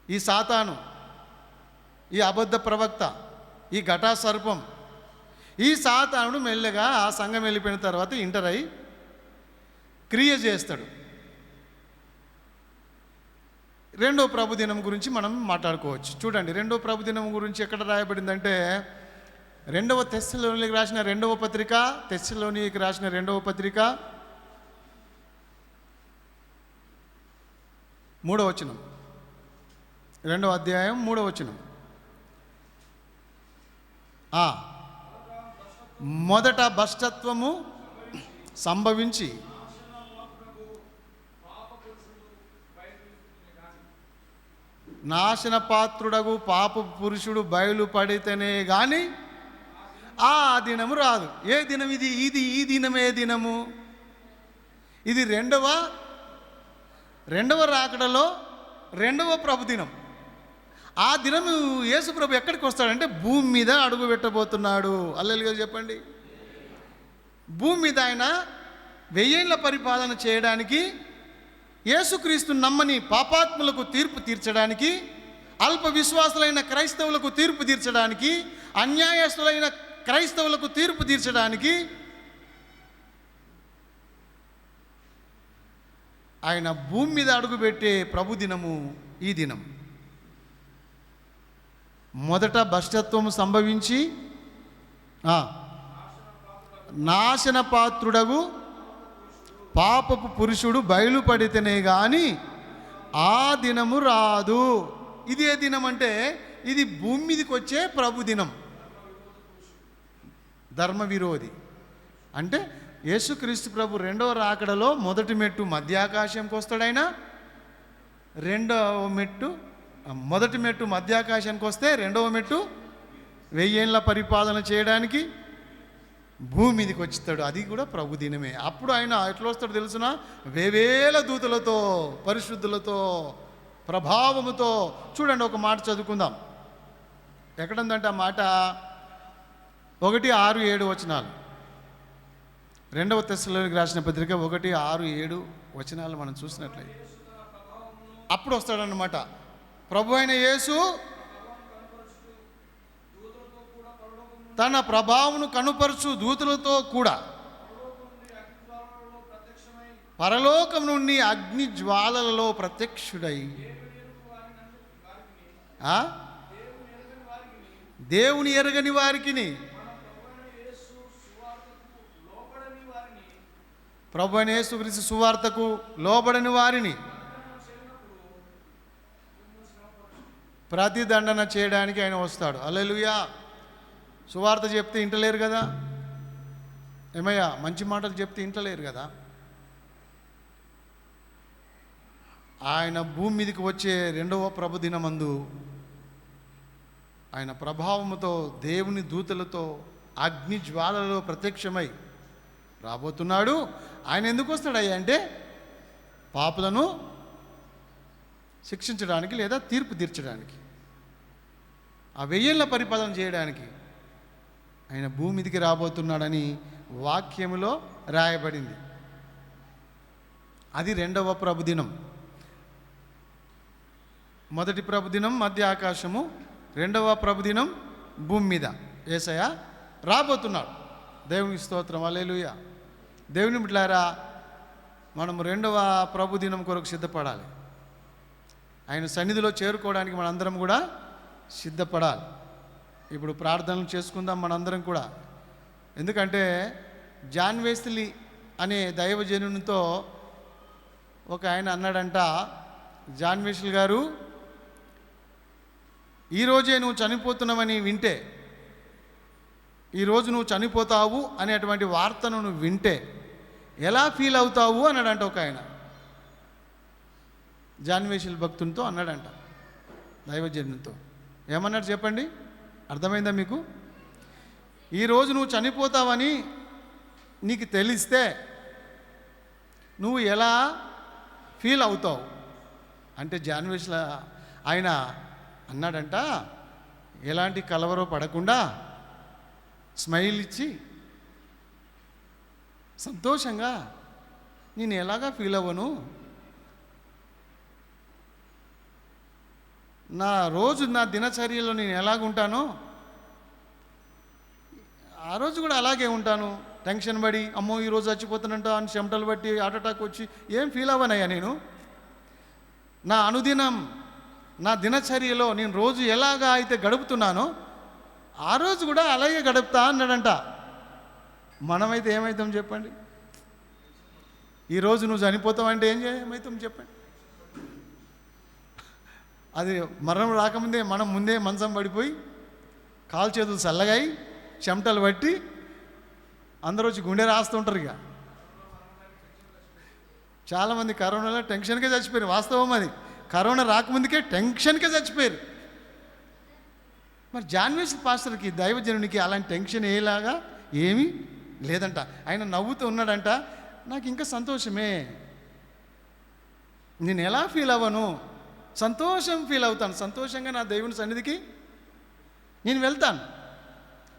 ఈ సాతాను, ఈ అబద్ధ ప్రవక్త, ఈ ఘటా సర్పం, ఈ సాతానుడు మెల్లగా ఆ సంఘం వెళ్ళిపోయిన తర్వాత ఎంటర్ అయి క్రియ చేస్తాడు. 2వ ప్రభు దినం గురించి మనం మాట్లాడుకోవచ్చు. చూడండి, 2వ ప్రభు దినం గురించి ఎక్కడ రాయబడిందంటే, 2వ తెస్సలోనికి రాసిన 2వ పత్రిక, తెస్సలోనికి రాసిన 2వ పత్రిక 3వ వచనం, 2వ అధ్యాయం 3వ వచనం. మొదట భ్రష్టత్వము సంభవించి నాశన పాత్రుడగు పాప పురుషుడు బయలుపడితేనే కానీ ఆ దినము రాదు. ఏ దినం ఇది? ఈ దినమే దినము. ఇది రెండవ రాకడలో 2వ ప్రభు దినం. ఆ దినము యేసు ప్రభు ఎక్కడికి వస్తాడంటే భూమి మీద అడుగు పెట్టబోతున్నాడు. హల్లెలూయా చెప్పండి. భూమి మీద ఆయన 1000 ఏళ్ల పరిపాలన చేయడానికి, యేసుక్రీస్తు నమ్మని పాపాత్ములకు తీర్పు తీర్చడానికి, అల్ప విశ్వాసులైన క్రైస్తవులకు తీర్పు తీర్చడానికి, అన్యాయస్తులైన క్రైస్తవులకు తీర్పు తీర్చడానికి ఆయన భూమి మీద అడుగుపెట్టే ప్రభు దినము ఈ దినం. మొదట భ్రష్టత్వము సంభవించి నాశన పాత్రుడగు పాపపు పురుషుడు బయలుపడితేనే కానీ ఆ దినము రాదు. ఇది ఏ దినం అంటే, ఇది భూమి మీదకి వచ్చే ప్రభు దినం. ధర్మ విరోధి అంటే యేసుక్రీస్తు ప్రభు 2వ రాకడలో మొదటి మెట్టు మధ్యాకాశంకి వస్తాడైనా, మొదటి మెట్టు మధ్యాకాశానికి వస్తే 2వ మెట్టు 1000 ఏళ్ల పరిపాలన చేయడానికి భూమి మీదకి వచ్చేస్తాడు. అది కూడా ప్రభు దినమే. అప్పుడు ఆయన ఎట్లా వస్తాడు తెలుసిన? వేవేల దూతలతో, పరిశుద్ధులతో, ప్రభావముతో. చూడండి, ఒక మాట చదువుకుందాం. ఎక్కడుందంటే ఆ మాట 1, 6, 7 వచనాలు. 2వ తెస్సలోనికి రాసిన పత్రిక 1, 6, 7 వచనాలు మనం చూసినట్లయితే అప్పుడు వస్తాడన్నమాట. ప్రభు అయిన యేసు తన ప్రభావమును కనుపరుచు దూతలతో కూడా పరలోకం నుండి అగ్ని జ్వాలలలో ప్రత్యక్షుడై దేవుని ఎరగని వారికి, ప్రభువైన యేసుక్రీస్తు సువార్తకు లోబడని వారిని ప్రతిదండన చేయడానికి ఆయన వస్తాడు. హల్లెలూయా. సువార్త చెప్తే ఇంటలేరు కదా, ఏమయ్యా మంచి మాటలు చెప్తే ఇంటలేరు కదా. ఆయన భూమి మీదకి వచ్చే రెండవ ప్రభు దినమందు ఆయన ప్రభావముతో దేవుని దూతలతో అగ్ని జ్వాలలో ప్రత్యక్షమై రాబోతున్నాడు. ఆయన ఎందుకు వస్తాడయ్యా అంటే పాపులను శిక్షించడానికి లేదా తీర్పు తీర్చడానికి, ఆ 1000 ఏళ్ల పరిపాలన చేయడానికి ఆయన భూమి మీదకి రాబోతున్నాడని వాక్యములో రాయబడింది. అది రెండవ ప్రభుదినం. మొదటి ప్రభుదినం మధ్య ఆకాశము, రెండవ ప్రభుదినం భూమి మీద యేసయ్య రాబోతున్నాడు. దేవునికి స్తోత్రం. హల్లెలూయా. దేవుని బిడ్డలారా, మనం రెండవ ప్రభుదినం కొరకు సిద్ధపడాలి. ఆయన సన్నిధిలో చేరుకోవడానికి మనందరం కూడా సిద్ధపడాలి. ఇప్పుడు ప్రార్థనలు చేసుకుందాం మనందరం కూడా. ఎందుకంటే జాన్ వెస్లీ అనే దైవజనునితో ఒక ఆయన అన్నాడంట, జాన్ వెస్లీ గారు, ఈరోజే నువ్వు చనిపోతున్నావని వింటే, ఈరోజు నువ్వు చనిపోతావు అనేటువంటి వార్తను నువ్వు వింటే ఎలా ఫీల్ అవుతావు అన్నాడంట ఒక ఆయన. జాన్ వెస్లీ భక్తునితో అన్నాడంట, దైవజనునితో. ఏమన్నాడు చెప్పండి, అర్థమైందా మీకు? ఈరోజు నువ్వు చనిపోతావని నీకు తెలిస్తే నువ్వు ఎలా ఫీల్ అవుతావు అంటే, జాన్ వెస్లీ ఆయన అన్నాడంట, ఎలాంటి కలవరో పడకుండా స్మైల్ ఇచ్చి సంతోషంగా నేను ఎలాగా ఫీల్ అవ్వను, నా దినచర్యలో నేను ఎలాగుంటానో ఆ రోజు కూడా అలాగే ఉంటాను. టెన్షన్ పడి అమ్మో ఈరోజు చచ్చిపోతానంట అని చెమటలు బట్టి హార్ట్ అటాక్ వచ్చి ఏం ఫీల్ అవ్వనయ్యా. నేను నా అనుదినం నా దినచర్యలో నేను రోజు ఎలాగా అయితే గడుపుతున్నానో ఆ రోజు కూడా అలాగే గడుపుతా అన్నాడంట. మనమైతే ఏమవుతాం చెప్పండి? ఈరోజు నువ్వు చనిపోతావంటే ఏమవుతాం చెప్పండి? అది మరణం రాకముందే మనం ముందే మంచం పడిపోయి కాలు చేతులు చల్లగాయి చెమటలు పట్టి అందరూ వచ్చి గుండె రాస్తుంటారు. ఇక చాలామంది కరోనాలో టెన్షన్కే చచ్చిపోయారు. వాస్తవం అది. కరోనా రాకముందుకే టెన్షన్కే చచ్చిపోయారు. మరి జాన్ వెస్లీ పాస్టర్కి, దైవజనునికి అలాంటి టెన్షన్ ఏలాగా ఏమీ లేదంట. ఆయన నవ్వుతూ ఉన్నాడంట, నాకు ఇంకా సంతోషమే, నేను ఎలా ఫీల్ అవ్వను, సంతోషం ఫీల్ అవుతాను. సంతోషంగా నా దేవుని సన్నిధికి నేను వెళ్తాను.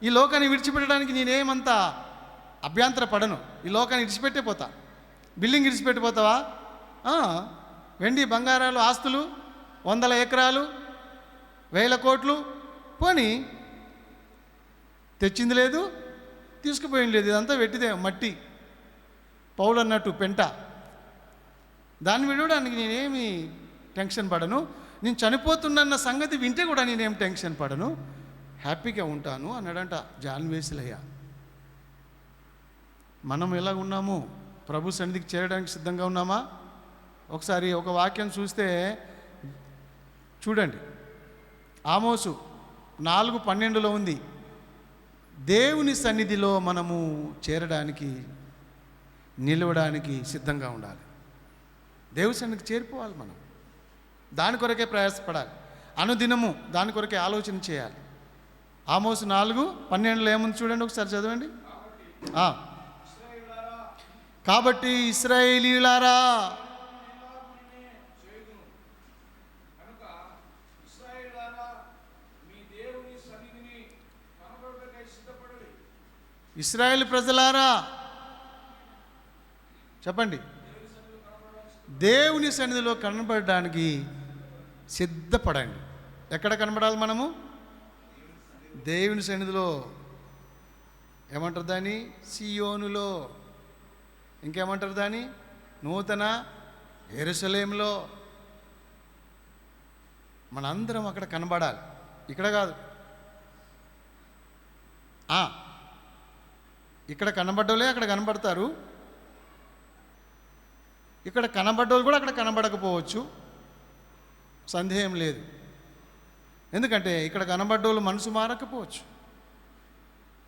ఈ లోకాన్ని విడిచిపెట్టడానికి నేనేమంతా అభ్యంతర పడను. ఈ లోకాన్ని విడిచిపెట్టే పోతా. బిల్డింగ్ విడిచిపెట్టిపోతావా? వెండి బంగారాలు ఆస్తులు 100 ఎకరాలు 1000 కోట్లు పోనీ, తెచ్చింది లేదు తీసుకుపోయింది లేదు, ఇదంతా వెట్టిదే మట్టి, పౌలు అన్నట్టు పెంట. దాన్ని విడవడానికి నేనేమి టెన్షన్ పడను. నేను చనిపోతున్న సంగతి వింటే కూడా నేనేం టెన్షన్ పడను, హ్యాపీగా ఉంటాను అన్నాడంట జాన్ వెస్లీ. మనం ఎలా ఉన్నాము? ప్రభు సన్నిధికి చేరడానికి సిద్ధంగా ఉన్నామా? ఒకసారి ఒక వాక్యం చూస్తే చూడండి. ఆమోసు 4:12 ఉంది, దేవుని సన్నిధిలో మనము చేరడానికి నిలవడానికి సిద్ధంగా ఉండాలి. దేవుని సన్నిధికి చేరిపోవాలి. మనం దాని కొరకే ప్రయాసపడాలి. అనుదినము దాని కొరకే ఆలోచన చేయాలి. ఆమోసు 4:12 ఏముంది చూడండి, ఒకసారి చదవండి. కాబట్టి ఇశ్రాయేలీయులారా, ఇశ్రాయేలు ప్రజలారా చెప్పండి, దేవుని సన్నిధిలో కనబడడానికి సిద్ధపడండి. ఎక్కడ కనబడాలి మనము? దేవుని సన్నిధిలో. ఏమంటారు దాన్ని? సియోనులో. ఇంకేమంటారు దాన్ని? నూతన యెరూషలేములో. మనందరం అక్కడ కనబడాలి, ఇక్కడ కాదు. ఇక్కడ కనబడ్డోళ్ళే అక్కడ కనబడతారు, ఇక్కడ కనబడ్డోళ్ళు కూడా అక్కడ కనబడకపోవచ్చు, సందేహం లేదు. ఎందుకంటే ఇక్కడ కనబడ్డోళ్ళు మనసు మారకపోవచ్చు.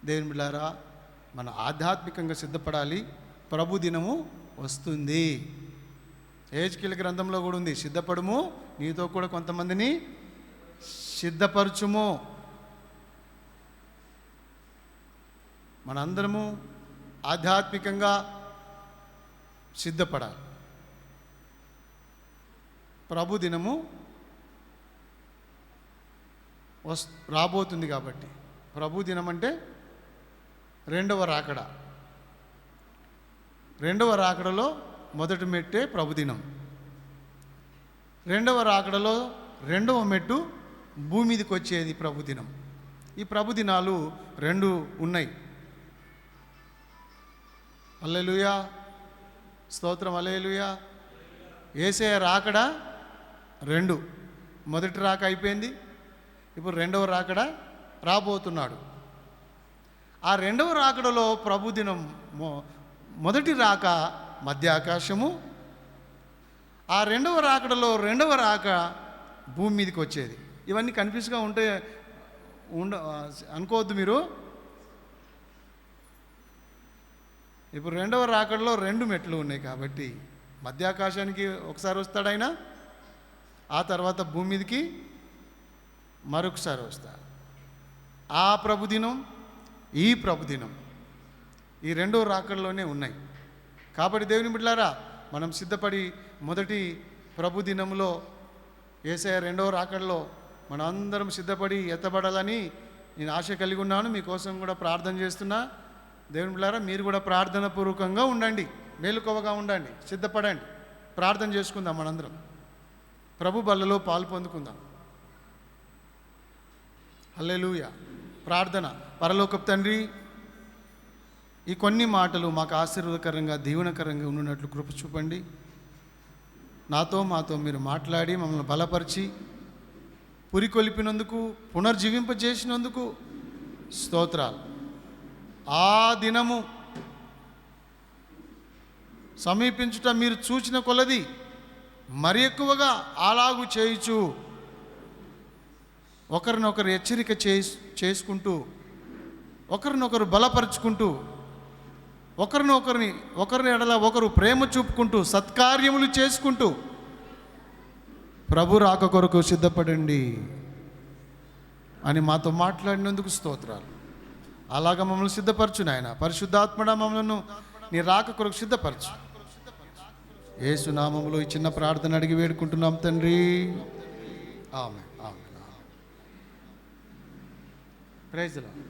దేవుని బిడ్డలారా, మన ఆధ్యాత్మికంగా సిద్ధపడాలి. ప్రభు దినము వస్తుంది. యెహెజ్కేలు గ్రంథంలో కూడా ఉంది, సిద్ధపడుము, నీతో కూడా కొంతమందిని సిద్ధపరచుము. మనందరము ఆధ్యాత్మికంగా సిద్ధపడాలి. ప్రభు దినము రాబోతుంది కాబట్టి. ప్రభు దినం అంటే రెండవ రాకడ. రెండవ రాకడలో మొదటి మెట్టే ప్రభుదినం. రెండవ రాకడలో రెండవ మెట్టు భూమి మీదకి వచ్చేది ప్రభుదినం. ఈ ప్రభుదినాలు రెండు ఉన్నాయి. హల్లెలూయా, స్తోత్రం, హల్లెలూయా. యేసయ్య రాకడ రెండు, మొదటి రాక అయిపోయింది, ఇప్పుడు రెండవ రాకడ రాబోతున్నాడు. ఆ రెండవ రాకడలో ప్రభుదినం మొదటి రాక మధ్య ఆకాశము, ఆ రెండవ రాకడలో రెండవ రాక భూమి మీదకి వచ్చేది. ఇవన్నీ కన్ఫ్యూజ్గా ఉంటే అనుకోవద్దు మీరు. ఇప్పుడు రెండవ రాకడలో రెండు మెట్లు ఉన్నాయి కాబట్టి మధ్య ఆకాశానికి ఒకసారి వస్తాడు ఆయన, ఆ తర్వాత భూమి మీదకి మరొకసారి వస్తాడు. ఆ ప్రభుదినం, ఈ ప్రభుదినం, ఈ రెండో రాకడలోనే ఉన్నాయి. కాబట్టి దేవుని బిడ్డలారా, మనం సిద్ధపడి మొదటి ప్రభుదినంలో యేసయ్య రెండవ రాకడలో మనం అందరం సిద్ధపడి ఎత్తబడాలని నేను ఆశ కలిగి ఉన్నాను. మీకోసం కూడా ప్రార్థన చేస్తున్నా. దేవుని బిడ్డలారా, మీరు కూడా ప్రార్థన పూర్వకంగా ఉండండి, మేలుకోవగా ఉండండి, సిద్ధపడండి. ప్రార్థన చేసుకుందాం, మనందరం ప్రభు బల్లలో పాలు పొందుకుందాం. హల్లెలూయా. ప్రార్థన. పరలోకపు తండ్రి, ఈ కొన్ని మాటలు మాకు ఆశీర్వాదకరంగా, దీవెనకరంగా ఉన్నట్లు కృప చూపండి. నాతో మాతో మీరు మాట్లాడి మమ్మల్ని బలపరిచి పురికొల్పినందుకు, పునర్జీవింపజేసినందుకు స్తోత్రాలు. ఆ దినము సమీపించుట మీరు చూచిన కొలది మరి ఎక్కువగా అలాగు చేయుచు ఒకరినొకరు హెచ్చరిక చేసుకుంటూ, ఒకరినొకరు బలపరుచుకుంటూ, ఒకరిని ఎడల ఒకరు ప్రేమ చూపుకుంటూ, సత్కార్యములు చేసుకుంటూ ప్రభు రాక కొరకు సిద్ధపడండి అని మాతో మాట్లాడినందుకు స్తోత్రాలు. అలాగ మమ్మల్ని సిద్ధపరచు నాయన. పరిశుద్ధాత్మడా, మమ్మల్ని నీ రాక కొరకు సిద్ధపరచు. యేసు నామములో ఈ చిన్న ప్రార్థన అడిగి వేడుకుంటున్నాం తండ్రి. Amen, amen. Praise the lord.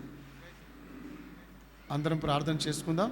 అందరం ప్రార్థన చేసుకుందాం.